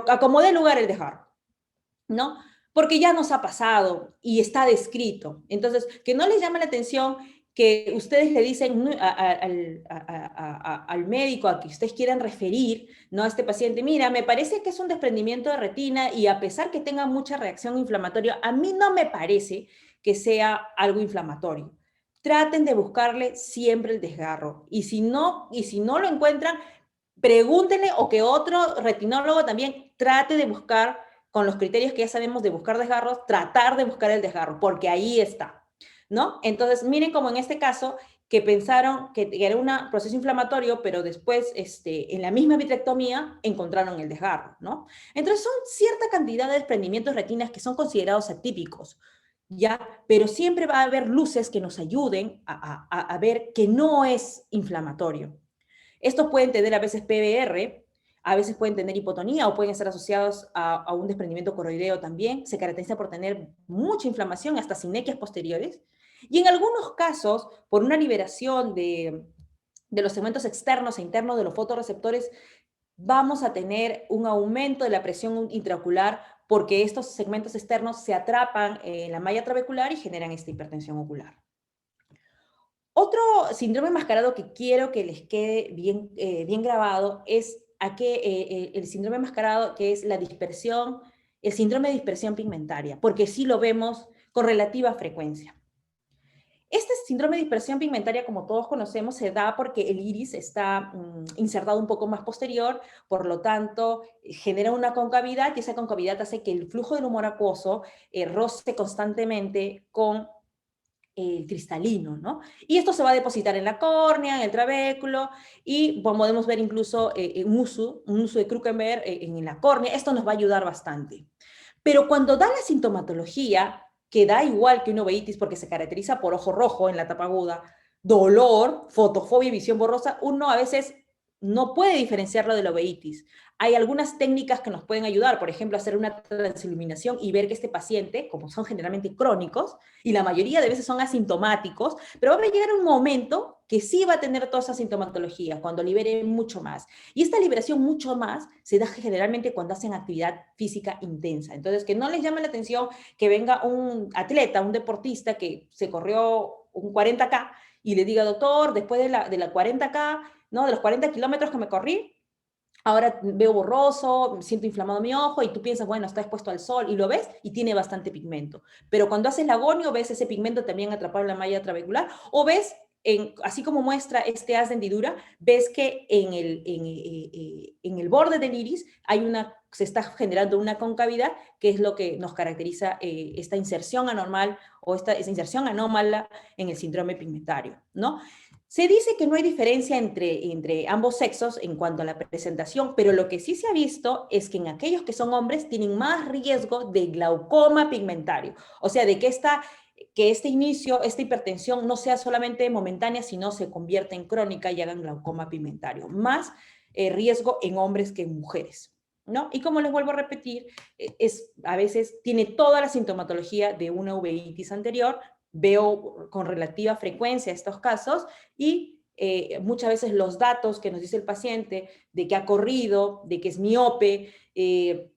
a como dé lugar el desgarro, ¿no? Porque ya nos ha pasado y está descrito. Entonces, que no les llame la atención que ustedes le dicen al médico a que ustedes quieran referir, ¿no? A este paciente, mira, me parece que es un desprendimiento de retina y a pesar que tenga mucha reacción inflamatoria, a mí no me parece que sea algo inflamatorio. Traten de buscarle siempre el desgarro. Y si no lo encuentran, pregúntenle o que otro retinólogo también trate de buscar, con los criterios que ya sabemos de buscar desgarros, tratar de buscar el desgarro, porque ahí está, ¿no? Entonces, miren como en este caso, que pensaron que era un proceso inflamatorio, pero después, en la misma vitrectomía, encontraron el desgarro, ¿no? Entonces, son cierta cantidad de desprendimientos de retinas que son considerados atípicos, ¿ya? Pero siempre va a haber luces que nos ayuden a ver que no es inflamatorio. Estos pueden tener a veces PBR, a veces pueden tener hipotonía o pueden estar asociados a un desprendimiento coroideo también. Se caracteriza por tener mucha inflamación, hasta sinequias posteriores. Y en algunos casos, por una liberación de los segmentos externos e internos de los fotorreceptores, vamos a tener un aumento de la presión intraocular porque estos segmentos externos se atrapan en la malla trabecular y generan esta hipertensión ocular. Otro síndrome enmascarado que quiero que les quede bien grabado es el síndrome enmascarado, que es el síndrome de dispersión pigmentaria, porque sí lo vemos con relativa frecuencia. Este síndrome de dispersión pigmentaria, como todos conocemos, se da porque el iris está insertado un poco más posterior, por lo tanto, genera una concavidad y esa concavidad hace que el flujo del humor acuoso roce constantemente con el cristalino, ¿no? Y esto se va a depositar en la córnea, en el trabéculo, y podemos ver incluso un uso de Krukenberg en la córnea. Esto nos va a ayudar bastante. Pero cuando da la sintomatología, que da igual que una uveitis porque se caracteriza por ojo rojo en la etapa aguda, dolor, fotofobia y visión borrosa, uno a veces no puede diferenciarlo de la uveitis. Hay algunas técnicas que nos pueden ayudar, por ejemplo, hacer una transiluminación y ver que este paciente, como son generalmente crónicos, y la mayoría de veces son asintomáticos, pero va a llegar un momento que sí va a tener toda esa sintomatología, cuando libere mucho más. Y esta liberación mucho más se da generalmente cuando hacen actividad física intensa. Entonces, que no les llame la atención que venga un atleta, un deportista que se corrió un 40K y le diga, doctor, después de la 40K, ¿no? De los 40 kilómetros que me corrí, ahora veo borroso, siento inflamado mi ojo y tú piensas, bueno, está expuesto al sol y lo ves y tiene bastante pigmento. Pero cuando haces la agonio ves ese pigmento también atrapado en la malla trabecular o ves, así como muestra este haz de hendidura, ves que en el borde del iris se está generando una concavidad, que es lo que nos caracteriza esta inserción anormal o esa inserción anómala en el síndrome pigmentario, ¿no? Se dice que no hay diferencia entre ambos sexos en cuanto a la presentación, pero lo que sí se ha visto es que en aquellos que son hombres tienen más riesgo de glaucoma pigmentario, o sea, de que este inicio, esta hipertensión no sea solamente momentánea, sino se convierta en crónica y hagan glaucoma pigmentario. Más riesgo en hombres que en mujeres, ¿no? Y como les vuelvo a repetir, a veces tiene toda la sintomatología de una uveitis anterior. Veo con relativa frecuencia estos casos y muchas veces los datos que nos dice el paciente de que ha corrido, de que es miope, que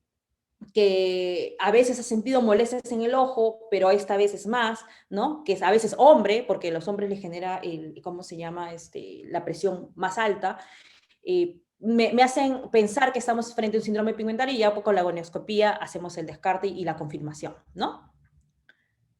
a veces ha sentido molestias en el ojo, pero esta vez es más, ¿no? Que es a veces hombre, porque a los hombres les genera, ¿cómo se llama? La presión más alta. Me hacen pensar que estamos frente a un síndrome pigmentario y ya con la gonioscopía hacemos el descarte y la confirmación, ¿no?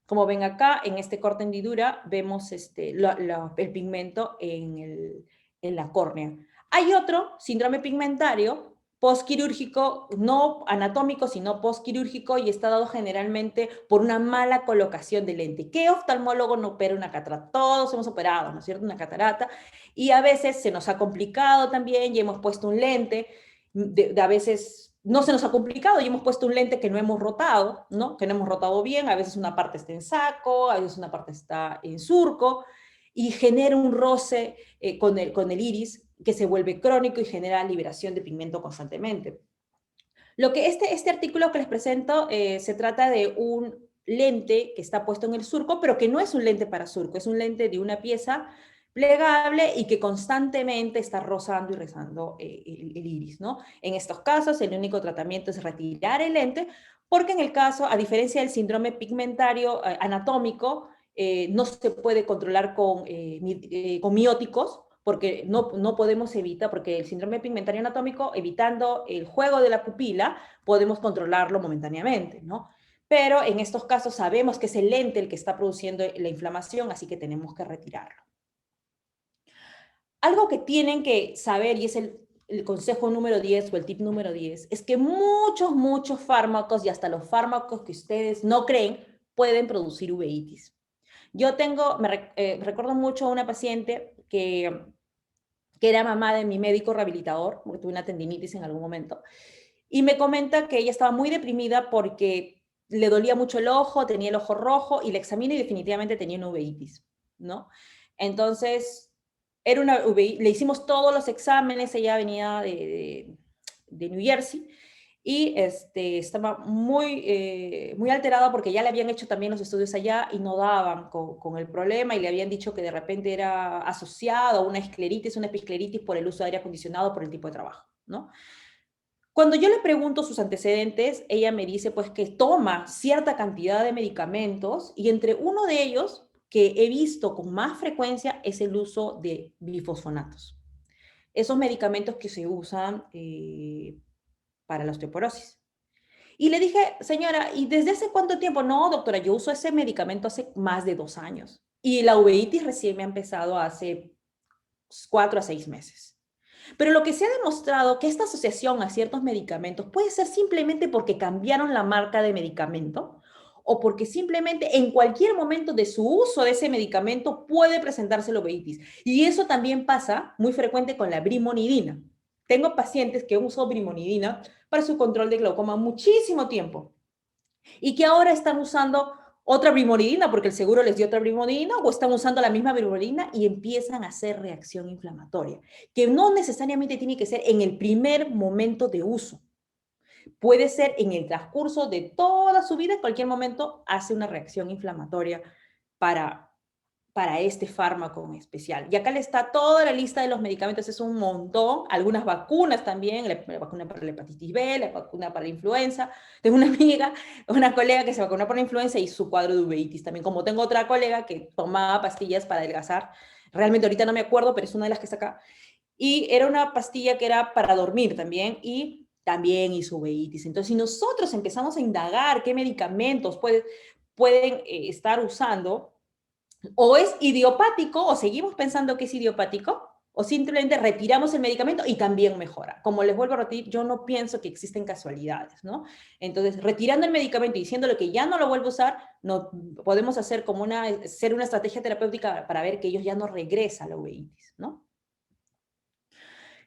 Como ven acá, en este corte hendidura, vemos el pigmento en la córnea. Hay otro síndrome pigmentario postquirúrgico, no anatómico, sino postquirúrgico, y está dado generalmente por una mala colocación de lente. ¿Qué oftalmólogo no opera una catarata? Todos hemos operado, ¿no es cierto? Una catarata, y a veces se nos ha complicado también y hemos puesto un lente, a veces no se nos ha complicado y hemos puesto un lente que no hemos rotado, ¿no? Que no hemos rotado bien, a veces una parte está en saco, a veces una parte está en surco, y genera un roce con el iris que se vuelve crónico y genera liberación de pigmento constantemente. Lo que este artículo que les presento se trata de un lente que está puesto en el surco, pero que no es un lente para surco, es un lente de una pieza plegable y que constantemente está rozando y rezando el iris, ¿no? En estos casos, el único tratamiento es retirar el lente, porque en el caso, a diferencia del síndrome pigmentario anatómico, no se puede controlar con mióticos, porque no podemos evitar, porque el síndrome pigmentario anatómico, evitando el juego de la pupila, podemos controlarlo momentáneamente, ¿no? Pero en estos casos sabemos que es el lente el que está produciendo la inflamación, así que tenemos que retirarlo. Algo que tienen que saber, y es el consejo número 10 o el tip número 10, es que muchos fármacos y hasta los fármacos que ustedes no creen pueden producir uveitis. Yo recuerdo mucho a una paciente que era mamá de mi médico rehabilitador, porque tuve una tendinitis en algún momento, y me comenta que ella estaba muy deprimida porque le dolía mucho el ojo, tenía el ojo rojo, y la examiné y definitivamente tenía una uveitis, ¿no? Entonces, le hicimos todos los exámenes, ella venía de New Jersey, y estaba muy alterada porque ya le habían hecho también los estudios allá y no daban con el problema, y le habían dicho que de repente era asociado a una escleritis, una episcleritis por el uso de aire acondicionado, por el tipo de trabajo, ¿no? Cuando yo le pregunto sus antecedentes, ella me dice pues que toma cierta cantidad de medicamentos, y entre uno de ellos que he visto con más frecuencia es el uso de bifosfonatos. Esos medicamentos que se usan para la osteoporosis. Y le dije, señora, ¿y desde hace cuánto tiempo? No, doctora, yo uso ese medicamento hace más de 2 años. Y la uveitis recién me ha empezado hace 4 a 6 meses. Pero lo que se ha demostrado que esta asociación a ciertos medicamentos puede ser simplemente porque cambiaron la marca de medicamento o porque simplemente en cualquier momento de su uso de ese medicamento puede presentarse la uveitis. Y eso también pasa muy frecuente con la brimonidina. Tengo pacientes que usan brimonidina para su control de glaucoma muchísimo tiempo y que ahora están usando otra brimonidina porque el seguro les dio otra brimonidina o están usando la misma brimonidina y empiezan a hacer reacción inflamatoria, que no necesariamente tiene que ser en el primer momento de uso. Puede ser en el transcurso de toda su vida, en cualquier momento hace una reacción inflamatoria para este fármaco en especial. Y acá le está toda la lista de los medicamentos, es un montón, algunas vacunas también, la vacuna para la hepatitis B, la vacuna para la influenza. Tengo una amiga, una colega que se vacunó para la influenza y su cuadro de uveitis también, como tengo otra colega que tomaba pastillas para adelgazar, realmente ahorita no me acuerdo, pero es una de las que está acá, y era una pastilla que era para dormir también, y también hizo uveitis. Entonces, si nosotros empezamos a indagar qué medicamentos pueden estar usando, o es idiopático, o seguimos pensando que es idiopático, o simplemente retiramos el medicamento y también mejora. Como les vuelvo a repetir, yo no pienso que existen casualidades, ¿no? Entonces, retirando el medicamento y diciéndole que ya no lo vuelvo a usar, no, podemos hacer como una estrategia terapéutica para ver que ellos ya no regresan a la uveitis, ¿no?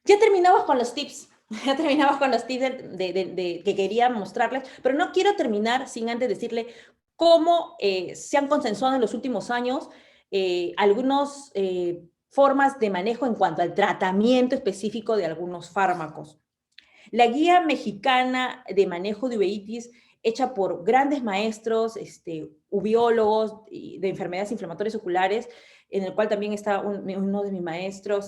Ya terminamos con los tips. Ya terminamos con los tips que quería mostrarles, pero no quiero terminar sin antes decirle cómo se han consensuado en los últimos años algunas formas de manejo en cuanto al tratamiento específico de algunos fármacos. La guía mexicana de manejo de uveitis, hecha por grandes maestros, ubiólogos de enfermedades inflamatorias oculares, en el cual también está uno de mis maestros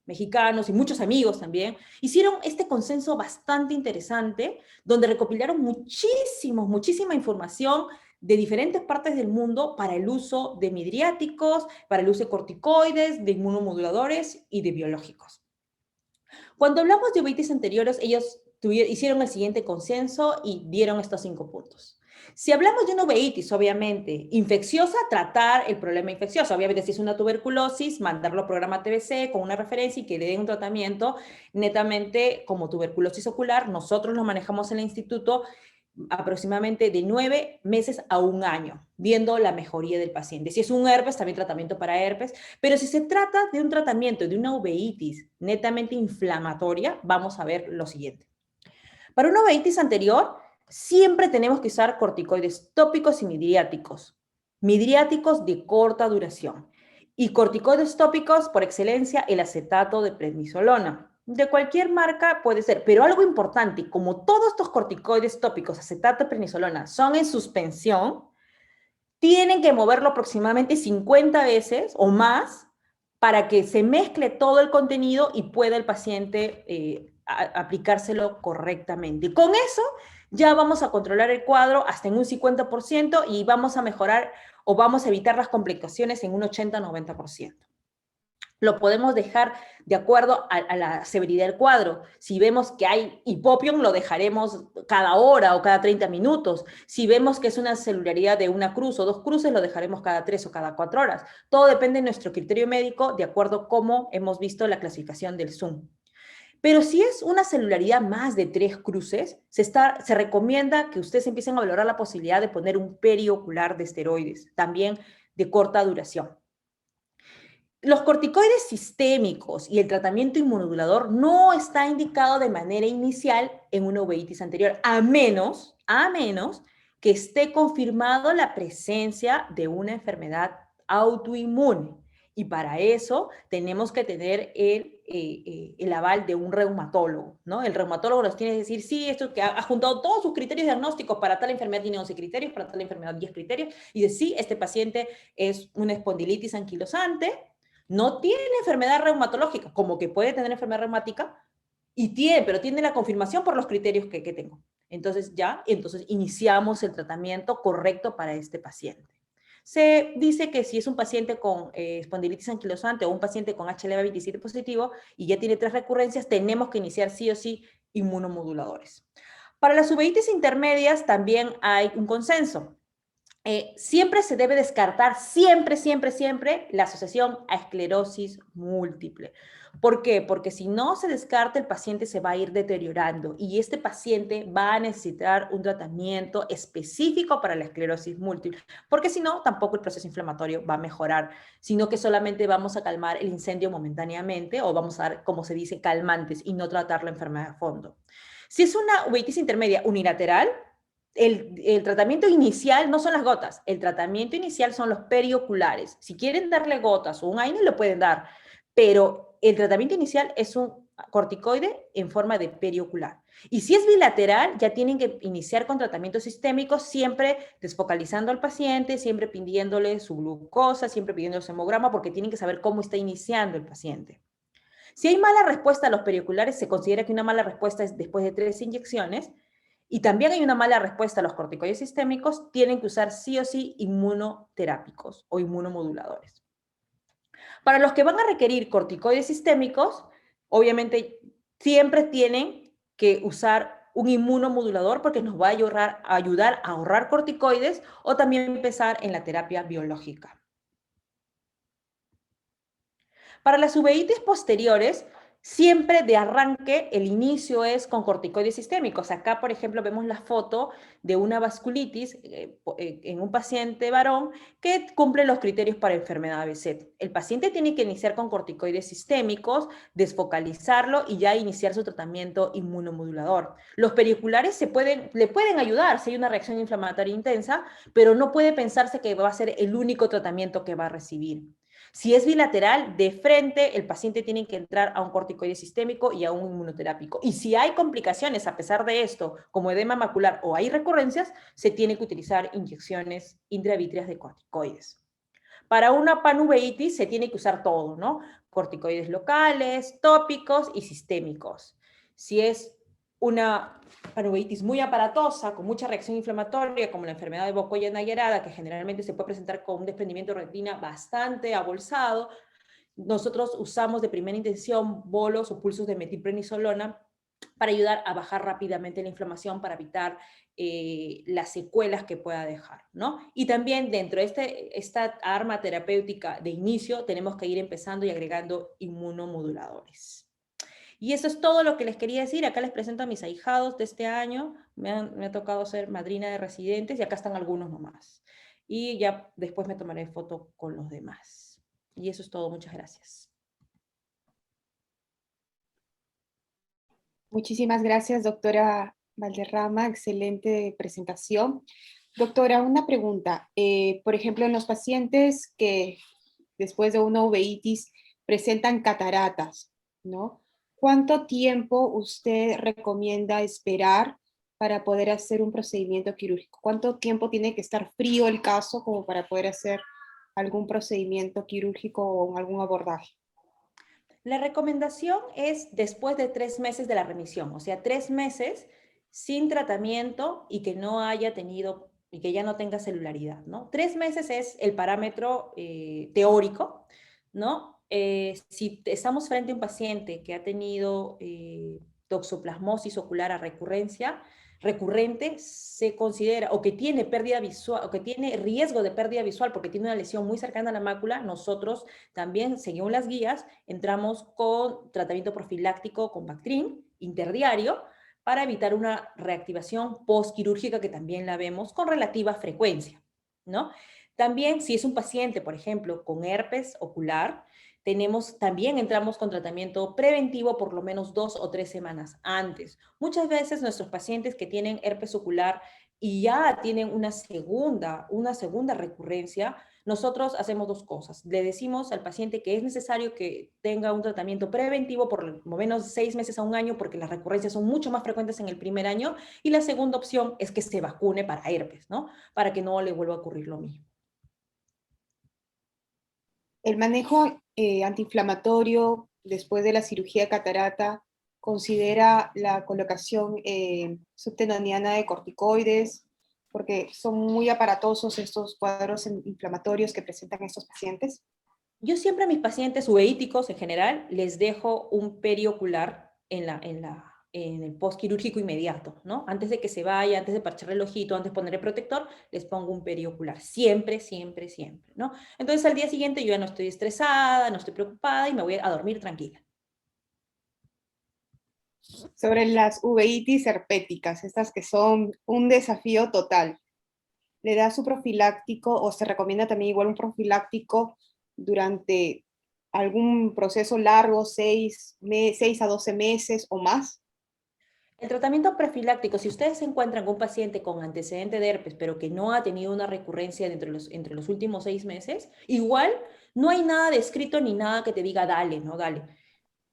mexicanos y muchos amigos también, hicieron este consenso bastante interesante, donde recopilaron muchísima información de diferentes partes del mundo para el uso de midriáticos, para el uso de corticoides, de inmunomoduladores y de biológicos. Cuando hablamos de uveitis anteriores, ellos hicieron el siguiente consenso y dieron estos 5 puntos. Si hablamos de una uveitis, obviamente, infecciosa, tratar el problema infeccioso. Obviamente, si es una tuberculosis, mandarlo al programa TBC con una referencia y que le den un tratamiento netamente como tuberculosis ocular. Nosotros lo manejamos en el instituto aproximadamente de 9 meses a 1 año, viendo la mejoría del paciente. Si es un herpes, también tratamiento para herpes, pero si se trata de un tratamiento de una uveitis netamente inflamatoria, vamos a ver lo siguiente. Para una uveitis anterior, siempre tenemos que usar corticoides tópicos y midriáticos de corta duración, y corticoides tópicos, por excelencia, el acetato de prednisolona. De cualquier marca puede ser, pero algo importante, como todos estos corticoides tópicos, acetato de prednisolona, son en suspensión, tienen que moverlo aproximadamente 50 veces o más para que se mezcle todo el contenido y pueda el paciente aplicárselo correctamente. Con eso ya vamos a controlar el cuadro hasta en un 50% y vamos a mejorar o vamos a evitar las complicaciones en un 80-90%. Lo podemos dejar de acuerdo a la severidad del cuadro. Si vemos que hay hipopión, lo dejaremos cada hora o cada 30 minutos. Si vemos que es una celularidad de 1 cruz o 2 cruces, lo dejaremos cada 3 o cada 4 horas. Todo depende de nuestro criterio médico, de acuerdo a cómo hemos visto la clasificación del Zoom. Pero si es una celularidad más de 3 cruces, se recomienda que ustedes empiecen a valorar la posibilidad de poner un periocular de esteroides, también de corta duración. Los corticoides sistémicos y el tratamiento inmunomodulador no está indicado de manera inicial en una uveitis anterior, a menos que esté confirmado la presencia de una enfermedad autoinmune. Y para eso tenemos que tener el aval de un reumatólogo, ¿no? El reumatólogo nos tiene que decir, sí, esto que ha juntado todos sus criterios diagnósticos, para tal enfermedad tiene 11 criterios, para tal enfermedad 10 criterios, y dice, sí, este paciente es una espondilitis anquilosante, no tiene enfermedad reumatológica, como que puede tener enfermedad reumática, pero tiene la confirmación por los criterios que tengo. Entonces iniciamos el tratamiento correcto para este paciente. Se dice que si es un paciente con espondilitis anquilosante o un paciente con HLA-27 positivo y ya tiene 3 recurrencias, tenemos que iniciar sí o sí inmunomoduladores. Para las uveitis intermedias también hay un consenso. siempre se debe descartar, siempre, siempre, siempre, la asociación a esclerosis múltiple. ¿Por qué? Porque si no se descarta, el paciente se va a ir deteriorando y este paciente va a necesitar un tratamiento específico para la esclerosis múltiple, porque si no, tampoco el proceso inflamatorio va a mejorar, sino que solamente vamos a calmar el incendio momentáneamente o vamos a dar, como se dice, calmantes y no tratar la enfermedad a fondo. Si es una uveitis intermedia unilateral, el tratamiento inicial no son las gotas, el tratamiento inicial son los perioculares. Si quieren darle gotas o un AINE, lo pueden dar, pero el tratamiento inicial es un corticoide en forma de periocular. Y si es bilateral, ya tienen que iniciar con tratamientos sistémicos, siempre desfocalizando al paciente, siempre pidiéndole su glucosa, siempre pidiendo el hemograma, porque tienen que saber cómo está iniciando el paciente. Si hay mala respuesta a los perioculares, se considera que una mala respuesta es después de 3 inyecciones, y también hay una mala respuesta a los corticoides sistémicos, tienen que usar sí o sí inmunoterápicos o inmunomoduladores. Para los que van a requerir corticoides sistémicos, obviamente siempre tienen que usar un inmunomodulador porque nos va a ayudar a ahorrar corticoides o también empezar en la terapia biológica. Para las uveitis posteriores, siempre de arranque el inicio es con corticoides sistémicos. Acá, por ejemplo, vemos la foto de una vasculitis en un paciente varón que cumple los criterios para enfermedad ABZ. El paciente tiene que iniciar con corticoides sistémicos, desfocalizarlo y ya iniciar su tratamiento inmunomodulador. Los periculares le pueden ayudar si hay una reacción inflamatoria intensa, pero no puede pensarse que va a ser el único tratamiento que va a recibir. Si es bilateral, de frente, el paciente tiene que entrar a un corticoide sistémico y a un inmunoterápico. Y si hay complicaciones a pesar de esto, como edema macular o hay recurrencias, se tiene que utilizar inyecciones intravítreas de corticoides. Para una panuveitis se tiene que usar todo, ¿no? Corticoides locales, tópicos y sistémicos. Si es una panuveitis muy aparatosa, con mucha reacción inflamatoria, como la enfermedad de Bocoya-Naguerada, que generalmente se puede presentar con un desprendimiento de retina bastante abolsado, nosotros usamos de primera intención bolos o pulsos de metilprednisolona para ayudar a bajar rápidamente la inflamación, para evitar las secuelas que pueda dejar, ¿no? Y también dentro de esta arma terapéutica de inicio tenemos que ir empezando y agregando inmunomoduladores. Y eso es todo lo que les quería decir. Acá les presento a mis ahijados de este año. Me ha tocado ser madrina de residentes y acá están algunos nomás. Y ya después me tomaré foto con los demás. Y eso es todo. Muchas gracias. Muchísimas gracias, doctora Valderrama. Excelente presentación. Doctora, una pregunta. Por ejemplo, en los pacientes que después de una uveitis presentan cataratas, ¿no? ¿Cuánto tiempo usted recomienda esperar para poder hacer un procedimiento quirúrgico? ¿Cuánto tiempo tiene que estar frío el caso como para poder hacer algún procedimiento quirúrgico o algún abordaje? La recomendación es después de 3 meses de la remisión, o sea, 3 meses sin tratamiento y que no haya tenido, y que ya no tenga celularidad, ¿no? 3 meses es el parámetro teórico, ¿no? Si estamos frente a un paciente que ha tenido toxoplasmosis ocular a recurrente, se considera, o que tiene pérdida visual, o que tiene riesgo de pérdida visual porque tiene una lesión muy cercana a la mácula, nosotros también, según las guías, entramos con tratamiento profiláctico con Bactrim, interdiario, para evitar una reactivación postquirúrgica que también la vemos con relativa frecuencia, ¿no? También, si es un paciente, por ejemplo, con herpes ocular, también entramos con tratamiento preventivo por lo menos 2 o 3 semanas antes. Muchas veces nuestros pacientes que tienen herpes ocular y ya tienen una segunda recurrencia, nosotros hacemos 2 cosas. Le decimos al paciente que es necesario que tenga un tratamiento preventivo por lo menos 6 meses a 1 año, porque las recurrencias son mucho más frecuentes en el primer año, y la segunda opción es que se vacune para herpes, ¿no? Para que no le vuelva a ocurrir lo mismo. El manejo antiinflamatorio después de la cirugía de catarata considera la colocación subtenoniana de corticoides, porque son muy aparatosos estos cuadros inflamatorios que presentan estos pacientes. Yo siempre a mis pacientes uveíticos en general les dejo un periocular en el postquirúrgico inmediato, ¿no? Antes de que se vaya, antes de parcharle el ojito, antes de poner el protector, les pongo un periocular. Siempre, siempre, siempre, ¿no? Entonces al día siguiente yo ya no estoy estresada, no estoy preocupada y me voy a dormir tranquila. Sobre las uveitis herpéticas, estas que son un desafío total. ¿Le da su profiláctico o se recomienda también igual un profiláctico durante algún proceso largo, 6 a 12 meses o más? El tratamiento profiláctico, si ustedes se encuentran con un paciente con antecedente de herpes, pero que no ha tenido una recurrencia entre los últimos 6 meses, igual no hay nada descrito ni nada que te diga dale, no dale.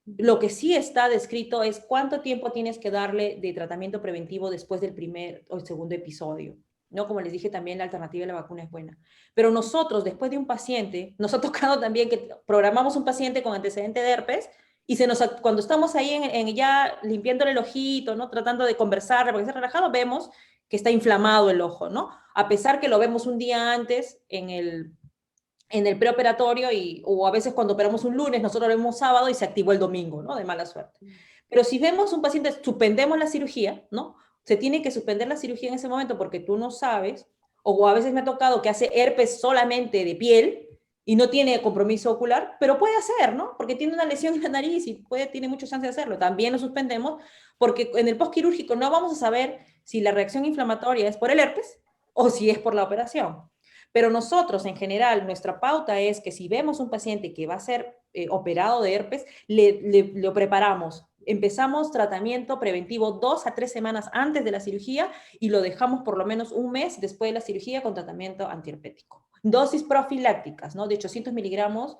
Lo que sí está descrito es cuánto tiempo tienes que darle de tratamiento preventivo después del primer o el segundo episodio. ¿No? Como les dije, también la alternativa de la vacuna es buena. Pero nosotros, después de un paciente, nos ha tocado también que programamos un paciente con antecedente de herpes y cuando estamos ahí ya limpiándole el ojito, ¿no? Tratando de conversar, porque está relajado, vemos que está inflamado el ojo, ¿no? A pesar que lo vemos un día antes en el preoperatorio o a veces cuando operamos un lunes, nosotros lo vemos sábado y se activó el domingo, ¿no? De mala suerte. Pero si vemos un paciente, suspendemos la cirugía, ¿no? Se tiene que suspender la cirugía en ese momento porque tú no sabes, o a veces me ha tocado que hace herpes solamente de piel y no tiene compromiso ocular, pero puede hacer, ¿no? Porque tiene una lesión en la nariz y tiene mucha chance de hacerlo. También lo suspendemos porque en el postquirúrgico no vamos a saber si la reacción inflamatoria es por el herpes o si es por la operación. Pero nosotros, en general, nuestra pauta es que si vemos un paciente que va a ser operado de herpes, lo preparamos. Empezamos tratamiento preventivo 2 a 3 semanas antes de la cirugía y lo dejamos por lo menos un mes después de la cirugía con tratamiento antiherpético. Dosis profilácticas, ¿no? De 800 miligramos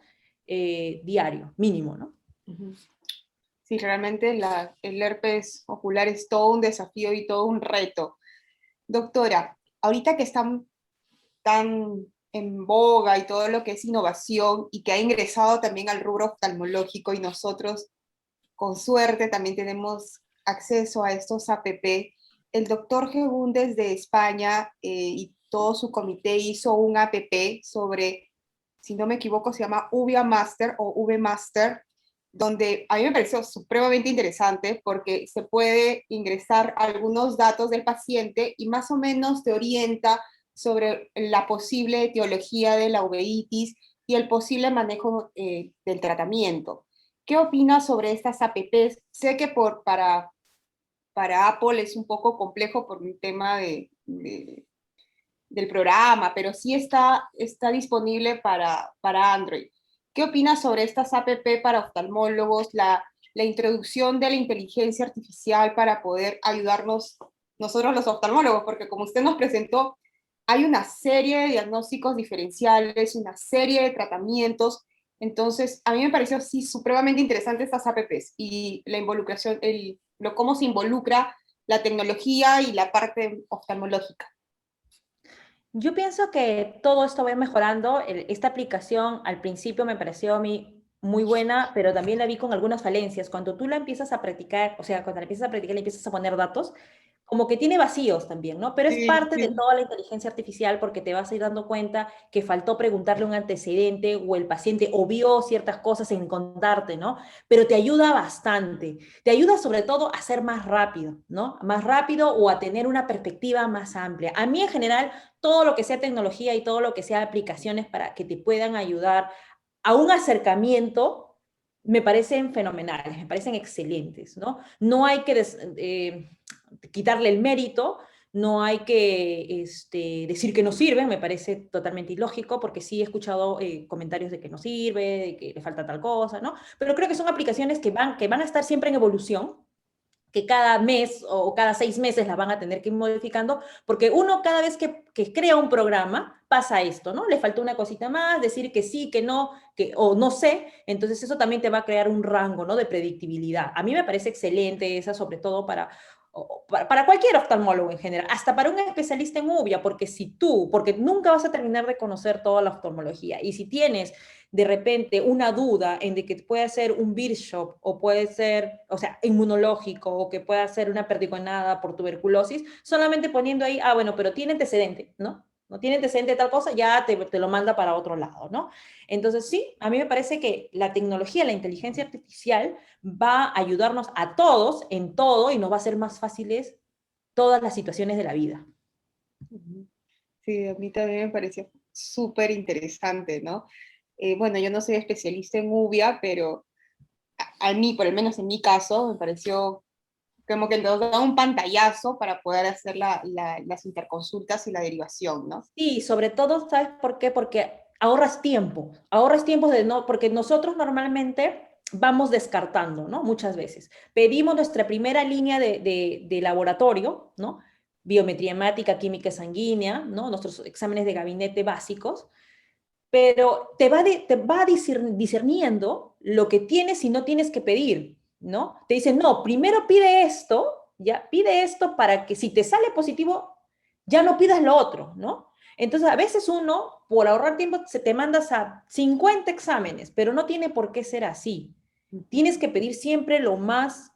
diario, mínimo, ¿no? Sí, realmente el herpes ocular es todo un desafío y todo un reto. Doctora, ahorita que están tan en boga y todo lo que es innovación y que ha ingresado también al rubro oftalmológico y nosotros con suerte también tenemos acceso a estos APP. El doctor Gebún desde España y todo su comité hizo un APP sobre, si no me equivoco, se llama Uvia Master o V Master, donde a mí me pareció supremamente interesante porque se puede ingresar algunos datos del paciente y más o menos te orienta sobre la posible etiología de la uveitis y el posible manejo del tratamiento. ¿Qué opinas sobre estas APPs? Sé que para Apple es un poco complejo por un tema del programa, pero sí está disponible para Android. ¿Qué opinas sobre estas APP para oftalmólogos, la introducción de la inteligencia artificial para poder ayudarnos nosotros los oftalmólogos? Porque como usted nos presentó, hay una serie de diagnósticos diferenciales, una serie de tratamientos. Entonces, a mí me pareció sí supremamente interesante estas APPs y la involucración, cómo se involucra la tecnología y la parte oftalmológica. Yo pienso que todo esto va a ir mejorando. Esta aplicación al principio me pareció a mí muy buena, pero también la vi con algunas falencias. Cuando tú la empiezas a practicar, o sea, cuando la empiezas a practicar, le empiezas a poner datos, como que tiene vacíos también, ¿no? Pero es Sí, parte de sí. toda la inteligencia artificial porque te vas a ir dando cuenta que faltó preguntarle un antecedente o el paciente obvió ciertas cosas en contarte, ¿no? Pero te ayuda bastante. Te ayuda sobre todo a ser más rápido, ¿no? Más rápido o a tener una perspectiva más amplia. A mí en general, todo lo que sea tecnología y todo lo que sea aplicaciones para que te puedan ayudar a un acercamiento me parecen fenomenales, me parecen excelentes, ¿no? No hay que quitarle el mérito, no hay que decir que no sirven, me parece totalmente ilógico, porque sí he escuchado comentarios de que no sirve, de que le falta tal cosa, ¿no? Pero creo que son aplicaciones que van a estar siempre en evolución, que cada mes o cada 6 meses las van a tener que ir modificando, porque uno cada vez que crea un programa pasa esto, ¿no? Le falta una cosita más, decir que sí, que no, o no sé, entonces eso también te va a crear un rango, ¿no? De predictibilidad. A mí me parece excelente esa, sobre todo para cualquier oftalmólogo en general, hasta para un especialista en uvia, porque nunca vas a terminar de conocer toda la oftalmología, y si tienes de repente una duda en de que puede ser un Birchow o puede ser, o sea, inmunológico o que pueda ser una perdigonada por tuberculosis, solamente poniendo ahí, bueno, pero tiene antecedente, ¿no? no tiene antecedente de tal cosa, ya te lo manda para otro lado, ¿no? Entonces sí, a mí me parece que la tecnología, la inteligencia artificial va a ayudarnos a todos en todo y nos va a hacer más fáciles todas las situaciones de la vida. Ujú. Sí, a mí también me pareció súper interesante, ¿no? Bueno, yo no soy especialista en UVIA, pero a mí, por lo menos en mi caso, me pareció como que nos da un pantallazo para poder hacer las interconsultas y la derivación, ¿no? Sí, sobre todo, ¿sabes por qué? Porque ahorras tiempo de no, porque nosotros normalmente vamos descartando, ¿no? Muchas veces. Pedimos nuestra primera línea de laboratorio, ¿no? Biometría hemática, química sanguínea, ¿no? Nuestros exámenes de gabinete básicos, pero te va discerniendo lo que tienes y no tienes que pedir, ¿no? Te dicen, no, primero pide esto, ya, pide esto para que si te sale positivo, ya no pidas lo otro, ¿no? Entonces, a veces uno, por ahorrar tiempo, se te mandas a 50 exámenes, pero no tiene por qué ser así. Tienes que pedir siempre lo más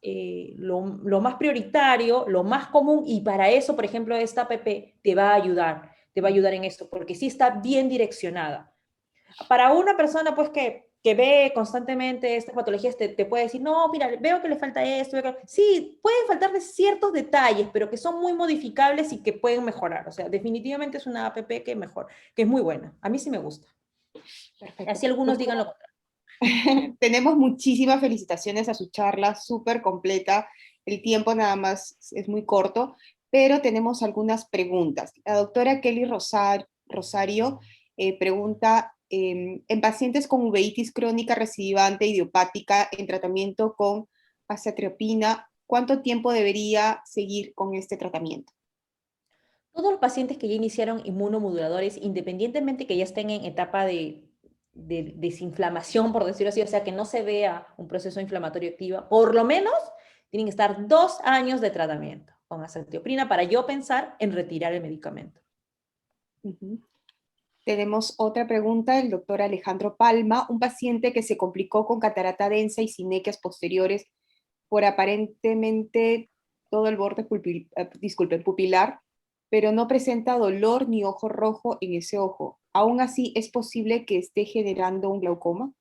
prioritario, lo más común, y para eso, por ejemplo, esta app te va a ayudar en esto, porque sí está bien direccionada. Para una persona pues que ve constantemente estas patologías te puede decir, no, mira, veo que le falta esto. Sí, pueden faltarle ciertos detalles, pero que son muy modificables y que pueden mejorar. O sea, definitivamente es una app que mejor, que es muy buena. A mí sí me gusta. Perfecto. Así algunos digan lo contrario. Tenemos muchísimas felicitaciones a su charla, súper completa. El tiempo nada más es muy corto, pero tenemos algunas preguntas. La doctora Kelly Rosario pregunta, en pacientes con uveitis crónica recidivante idiopática en tratamiento con azathioprina, ¿cuánto tiempo debería seguir con este tratamiento? Todos los pacientes que ya iniciaron inmunomoduladores, independientemente que ya estén en etapa de desinflamación, por decirlo así, o sea, que no se vea un proceso inflamatorio activo, por lo menos tienen que estar 2 años de tratamiento con azathioprina para yo pensar en retirar el medicamento. Ujú. Tenemos otra pregunta del doctor Alejandro Palma, un paciente que se complicó con catarata densa y sinequias posteriores por aparentemente todo el borde pupilar, pero no presenta dolor ni ojo rojo en ese ojo. Aún así, ¿es posible que esté generando un glaucoma?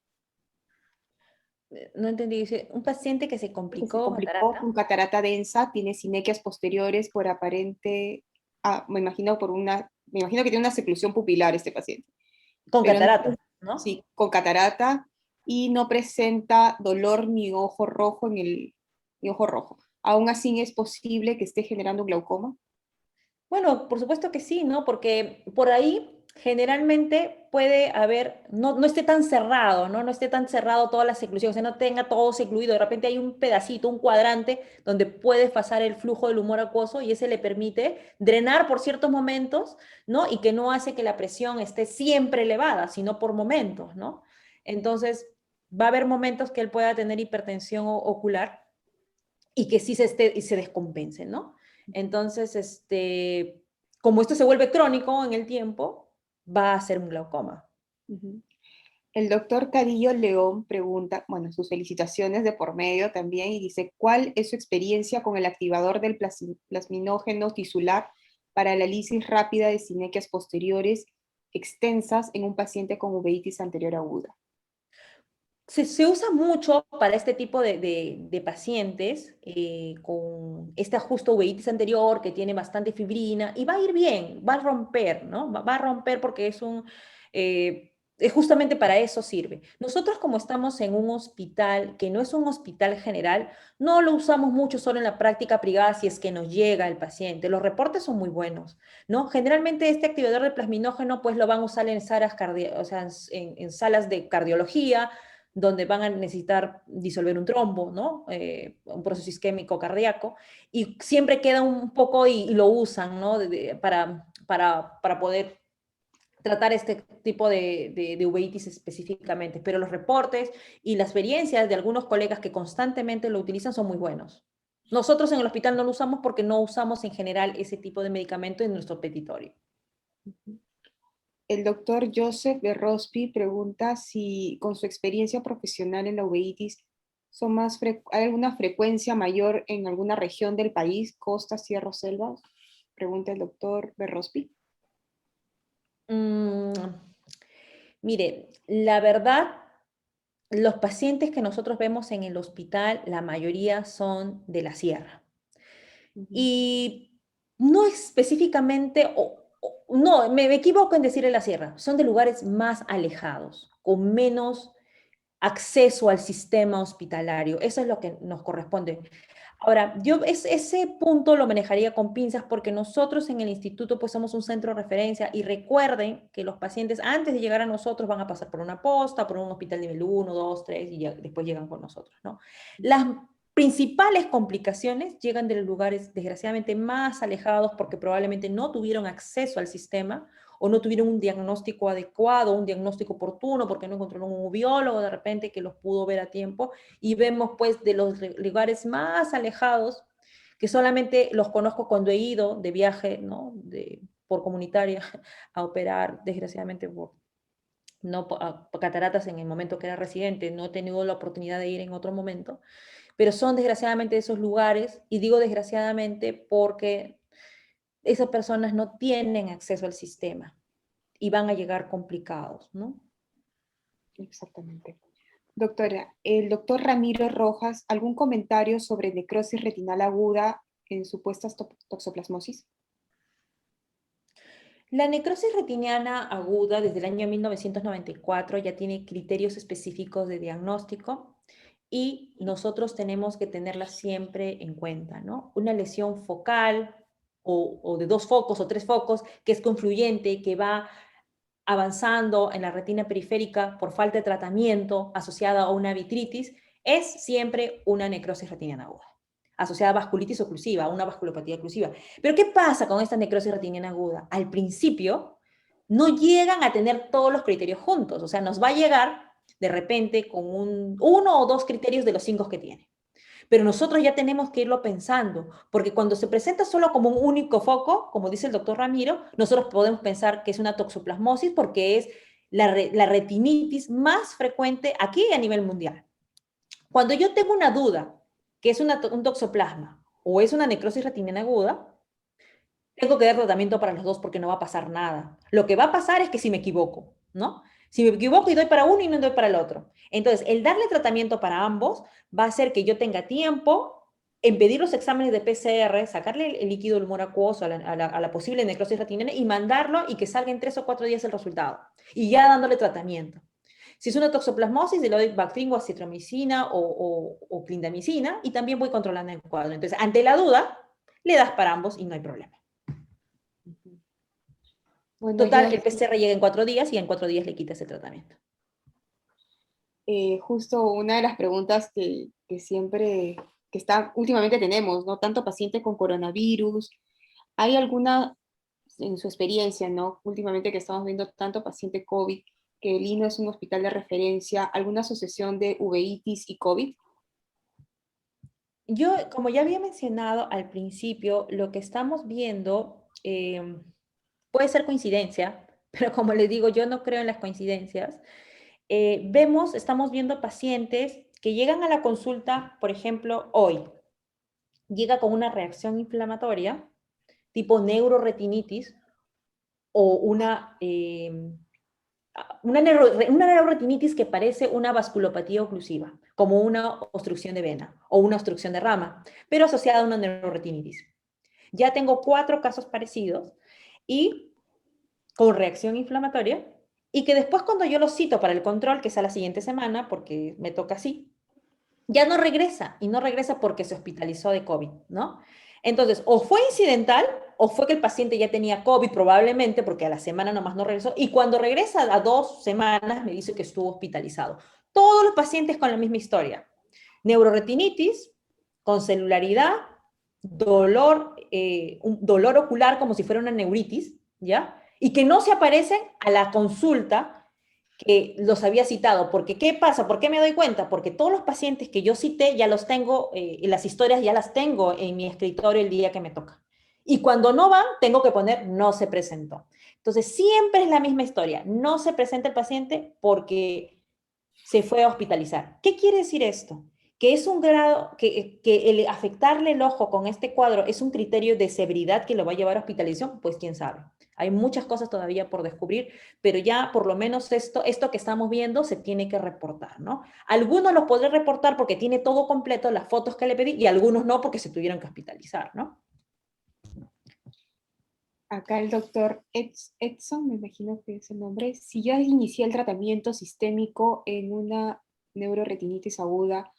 No entendí, dice, un paciente que se Que se complicó con complicó catarata. con catarata densa, tiene sinequias posteriores por aparente, me imagino que tiene una seclusión pupilar este paciente, Con pero no, catarata, ¿no? sí, con catarata y no presenta dolor ni ojo rojo ni ojo rojo. Aún así es posible que esté generando un glaucoma. Bueno, por supuesto que sí, ¿no? Porque por ahí generalmente puede haber, no esté tan cerrado, ¿no? No esté tan cerrado toda la seclusión, o sea, no tenga todo secluido. De repente hay un pedacito, un cuadrante donde puede pasar el flujo del humor acuoso y ese le permite drenar por ciertos momentos, ¿no? Y que no hace que la presión esté siempre elevada, sino por momentos, ¿no? Entonces, va a haber momentos que él pueda tener hipertensión ocular y que sí y se descompense, ¿no? Entonces, como esto se vuelve crónico en el tiempo, va a ser un glaucoma. Ujú. El doctor Cadillo León pregunta, bueno, sus felicitaciones de por medio también, y dice, ¿cuál es su experiencia con el activador del plasminógeno tisular para la lisis rápida de sinequias posteriores extensas en un paciente con uveitis anterior aguda? Se usa mucho para este tipo de pacientes con este ajuste uveitis anterior que tiene bastante fibrina y va a ir bien, va a romper, ¿no? Va a romper porque justamente para eso sirve. Nosotros como estamos en un hospital que no es un hospital general, no lo usamos mucho solo en la práctica privada si es que nos llega el paciente. Los reportes son muy buenos, ¿no? Generalmente este activador de plasminógeno pues lo van a usar en salas, o sea, en salas de cardiología, donde van a necesitar disolver un trombo, ¿no? Un proceso isquémico cardíaco, y siempre queda un poco y lo usan, ¿no? Para poder tratar este tipo de uveitis específicamente, pero los reportes y las experiencias de algunos colegas que constantemente lo utilizan son muy buenos. Nosotros en el hospital no lo usamos porque no usamos en general ese tipo de medicamento en nuestro petitorio. El doctor Joseph Berrospi pregunta si con su experiencia profesional en la uveitis ¿hay alguna frecuencia mayor en alguna región del país, costa, sierra o selva? Pregunta el doctor Berrospi. Mm, Mire, la verdad, los pacientes que nosotros vemos en el hospital, la mayoría son de la sierra. Ujú. Y no específicamente, no, me equivoco en decir en la sierra, son de lugares más alejados, con menos acceso al sistema hospitalario. Eso es lo que nos corresponde. Ahora, ese punto lo manejaría con pinzas porque nosotros en el instituto pues somos un centro de referencia y recuerden que los pacientes antes de llegar a nosotros van a pasar por una posta, por un hospital nivel 1, 2, 3 y ya después llegan con nosotros, ¿no? Las principales complicaciones llegan de los lugares desgraciadamente más alejados porque probablemente no tuvieron acceso al sistema o no tuvieron un diagnóstico adecuado, un diagnóstico oportuno porque no encontraron un biólogo de repente que los pudo ver a tiempo y vemos pues de los lugares más alejados, que solamente los conozco cuando he ido de viaje, ¿no? Por comunitaria a operar, desgraciadamente por, no, por cataratas en el momento que era residente, no he tenido la oportunidad de ir en otro momento, pero son desgraciadamente esos lugares, y digo desgraciadamente porque esas personas no tienen acceso al sistema y van a llegar complicados, ¿no? Exactamente. Doctora, el doctor Ramiro Rojas, ¿algún comentario sobre necrosis retinal aguda en supuestas toxoplasmosis? La necrosis retiniana aguda desde el año 1994 ya tiene criterios específicos de diagnóstico y nosotros tenemos que tenerla siempre en cuenta, ¿no? Una lesión focal o de 2 focos o 3 focos que es confluyente, que va avanzando en la retina periférica por falta de tratamiento asociada a una vitritis, es siempre una necrosis retiniana aguda, asociada a vasculitis oclusiva, a una vasculopatía oclusiva. Pero ¿qué pasa con esta necrosis retiniana aguda? Al principio no llegan a tener todos los criterios juntos, o sea, nos va a llegar de repente con uno o dos criterios de los 5 que tiene. Pero nosotros ya tenemos que irlo pensando, porque cuando se presenta solo como un único foco, como dice el doctor Ramiro, nosotros podemos pensar que es una toxoplasmosis porque es la retinitis más frecuente aquí a nivel mundial. Cuando yo tengo una duda que es un toxoplasma o es una necrosis retiniana aguda, tengo que dar tratamiento para los dos porque no va a pasar nada. Lo que va a pasar es que si me equivoco, ¿no? Si me equivoco y doy para uno y no doy para el otro. Entonces, el darle tratamiento para ambos va a hacer que yo tenga tiempo en pedir los exámenes de PCR, sacarle el líquido del humor acuoso a la posible necrosis retiniana y mandarlo y que salga en 3 o 4 días el resultado. Y ya dándole tratamiento. Si es una toxoplasmosis, le doy Bactrim o acitromicina o clindamicina y también voy controlando el cuadro. Entonces, ante la duda, le das para ambos y no hay problema. Bueno, Total, el PCR llega en 4 días y en 4 días le quitas el tratamiento. justo una de las preguntas que siempre, últimamente tenemos, ¿no? Tanto paciente con coronavirus, ¿hay alguna, en su experiencia, ¿no? Últimamente que estamos viendo tanto paciente COVID, que el INO es un hospital de referencia, ¿alguna asociación de uveitis y COVID? Yo, como ya había mencionado al principio, lo que estamos viendo puede ser coincidencia, pero como les digo, yo no creo en las coincidencias. Estamos viendo pacientes que llegan a la consulta, por ejemplo, hoy, llega con una reacción inflamatoria tipo neuroretinitis o una neuroretinitis que parece una vasculopatía oclusiva, como una obstrucción de vena o una obstrucción de rama, pero asociada a una neuroretinitis. Ya tengo 4 casos parecidos y con reacción inflamatoria y que después cuando yo los cito para el control, que es a la siguiente semana, porque me toca así, ya no regresa y no regresa porque se hospitalizó de COVID, ¿no? Entonces, o fue incidental o fue que el paciente ya tenía COVID probablemente porque a la semana nomás no regresó y cuando regresa a 2 semanas me dice que estuvo hospitalizado. Todos los pacientes con la misma historia. Neuroretinitis, con celularidad, un dolor ocular como si fuera una neuritis, ¿ya? Y que no se aparecen a la consulta que los había citado, porque ¿qué pasa? ¿Por qué me doy cuenta? Porque todos los pacientes que yo cité ya los tengo, y las historias ya las tengo en mi escritorio el día que me toca. Y cuando no van, tengo que poner no se presentó. Entonces, siempre es la misma historia. No se presenta el paciente porque se fue a hospitalizar. ¿Qué quiere decir esto? Que es un grado, que el afectarle el ojo con este cuadro es un criterio de severidad que lo va a llevar a hospitalización, pues quién sabe. Hay muchas cosas todavía por descubrir, pero ya por lo menos esto que estamos viendo se tiene que reportar, ¿no? Algunos los podré reportar porque tiene todo completo, las fotos que le pedí, y algunos no porque se tuvieron que hospitalizar, ¿no? Acá el doctor Edson, me imagino que es el nombre, si ya inicié el tratamiento sistémico en una neuroretinitis aguda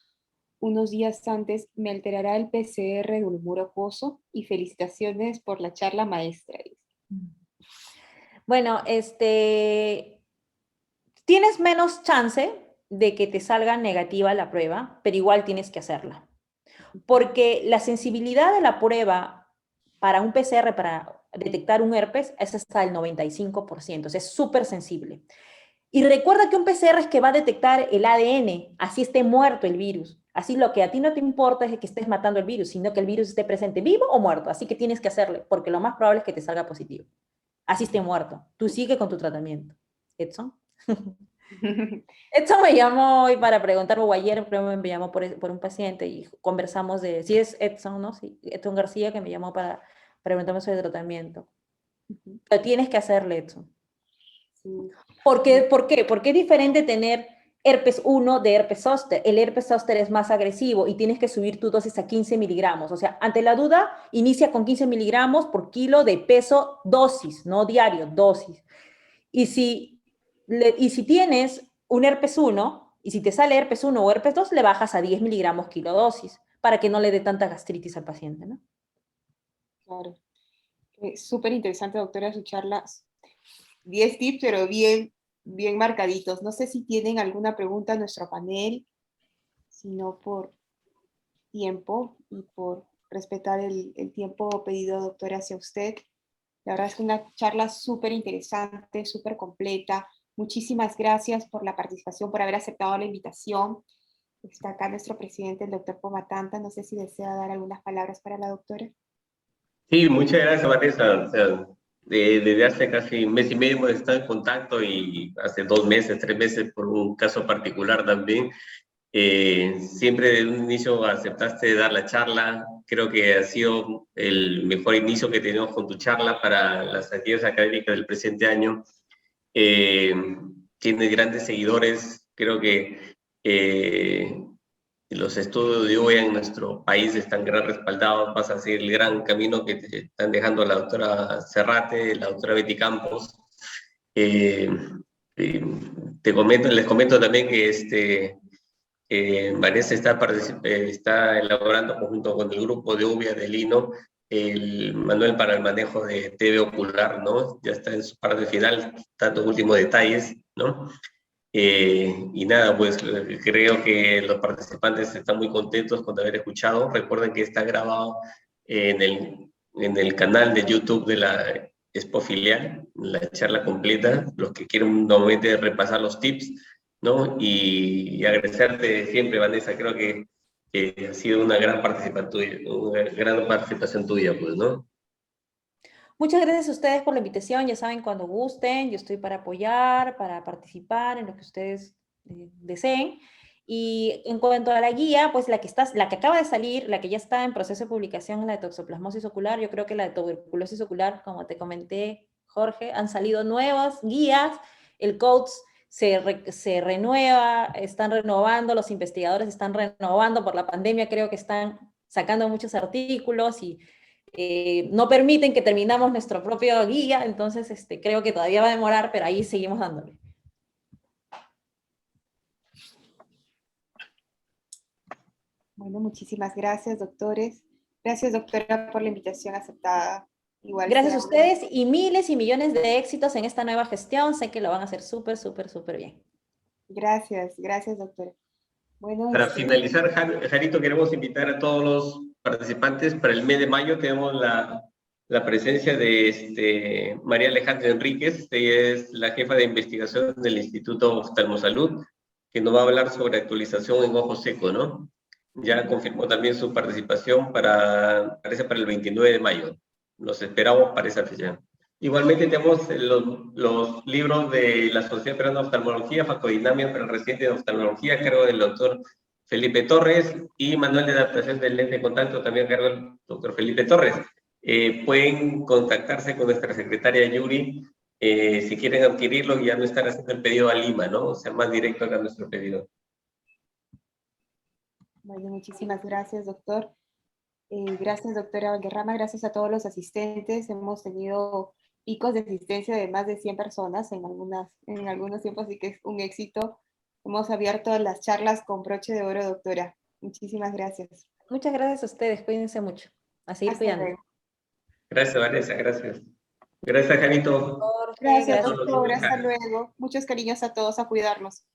unos días antes, me alterará el PCR del humor acuoso, y felicitaciones por la charla maestra. Bueno, tienes menos chance de que te salga negativa la prueba, pero igual tienes que hacerla. Porque la sensibilidad de la prueba para un PCR, para detectar un herpes, es hasta el 95%, o sea, es súper sensible. Y recuerda que un PCR es que va a detectar el ADN, así esté muerto el virus. Así lo que a ti no te importa es que estés matando el virus, sino que el virus esté presente vivo o muerto. Así que tienes que hacerle, porque lo más probable es que te salga positivo. Así esté muerto. Tú sigue con tu tratamiento. Edson. Edson me llamó hoy para preguntar, o ayer me llamó por un paciente y conversamos de, si es Edson, ¿no? Sí, Edson García, que me llamó para preguntarme sobre el tratamiento. Pero tienes que hacerle, Edson. Sí. ¿Por qué? Porque es diferente tener herpes 1 de herpes zóster. El herpes zóster es más agresivo y tienes que subir tu dosis a 15 miligramos. O sea, ante la duda, inicia con 15 miligramos por kilo de peso dosis, no diario, dosis. Y si tienes un herpes 1, y si te sale herpes 1 o herpes 2, le bajas a 10 miligramos kilo dosis, para que no le dé tanta gastritis al paciente, ¿no? Claro. Súper interesante, doctora, su charla. 10 tips, pero bien marcaditos. No sé si tienen alguna pregunta a nuestro panel, sino por tiempo y por respetar el tiempo pedido, doctora, hacia usted. La verdad es que una charla súper interesante, súper completa. Muchísimas gracias por la participación, por haber aceptado la invitación. Está acá nuestro presidente, el doctor Pomatanta. No sé si desea dar algunas palabras para la doctora. Sí, muchas gracias, Vanessa. O sea, desde hace casi un mes y medio hemos estado en contacto y hace 2 meses, 3 meses por un caso particular también. Siempre desde un inicio aceptaste dar la charla. Creo que ha sido el mejor inicio que tenemos con tu charla para las actividades académicas del presente año. Tienes grandes seguidores. Creo que los estudios de hoy en nuestro país están gran respaldados. Vas a seguir el gran camino que te están dejando la doctora Serrate, la doctora Betty Campos. Les comento también que Vanessa está elaborando conjunto con el grupo de UBIA del Lino el manual para el manejo de TV ocular, ¿no? Ya está en su parte final, tantos últimos detalles, ¿no? Y nada, pues creo que los participantes están muy contentos con haber escuchado. Recuerden que está grabado en el canal de YouTube de la Expo Filial, la charla completa, los que quieren nuevamente repasar los tips, ¿no? Y agradecerte siempre, Vanessa, creo que ha sido una gran participación tuya, pues, ¿no? Muchas gracias a ustedes por la invitación. Ya saben, cuando gusten, yo estoy para apoyar, para participar en lo que ustedes deseen. Y en cuanto a la guía, pues la que acaba de salir, la que ya está en proceso de publicación es la de toxoplasmosis ocular. Yo creo que la de tuberculosis ocular, como te comenté, Jorge, han salido nuevas guías. El COATS se renueva, están renovando, los investigadores están renovando por la pandemia, creo que están sacando muchos artículos y no permiten que terminamos nuestro propio guía, entonces creo que todavía va a demorar, pero ahí seguimos dándole. Bueno, muchísimas gracias, doctores. Gracias, doctora, por la invitación aceptada. Igual gracias a ustedes y miles y millones de éxitos en esta nueva gestión. Sé que lo van a hacer súper, súper, súper bien. Gracias, doctora. Bueno, para finalizar, Jarito, queremos invitar a todos los participantes para el mes de mayo. Tenemos la presencia de María Alejandra Enríquez. Ella es la jefa de investigación del Instituto Oftalmosalud, que nos va a hablar sobre actualización en ojo seco, ¿no? Ya confirmó también su participación parece para el 29 de mayo. Los esperamos para esa fecha. Igualmente tenemos los libros de la Sociedad Peruana de Oftalmología, Facodinamia para el residente de oftalmología, a cargo del doctor Felipe Torres, y manual de adaptación del lente de contacto, también a cargo del doctor Felipe Torres. pueden contactarse con nuestra secretaria Yuri si quieren adquirirlo y ya no estar haciendo el pedido a Lima, ¿no? O sea, más directo acá nuestro pedido. Bueno, muchísimas gracias, doctor. Gracias, doctora Valderrama. Gracias a todos los asistentes. Hemos tenido picos de asistencia de más de 100 personas en algunos tiempos, así que es un éxito. Hemos abierto las charlas con broche de oro, doctora. Muchísimas gracias. Muchas gracias a ustedes, cuídense mucho. A seguir Hasta cuidando. luego. Gracias, Vanessa, gracias. Gracias, Janito. Gracias, Gracias. doctora. Hasta luego. Muchos cariños a todos, a cuidarnos.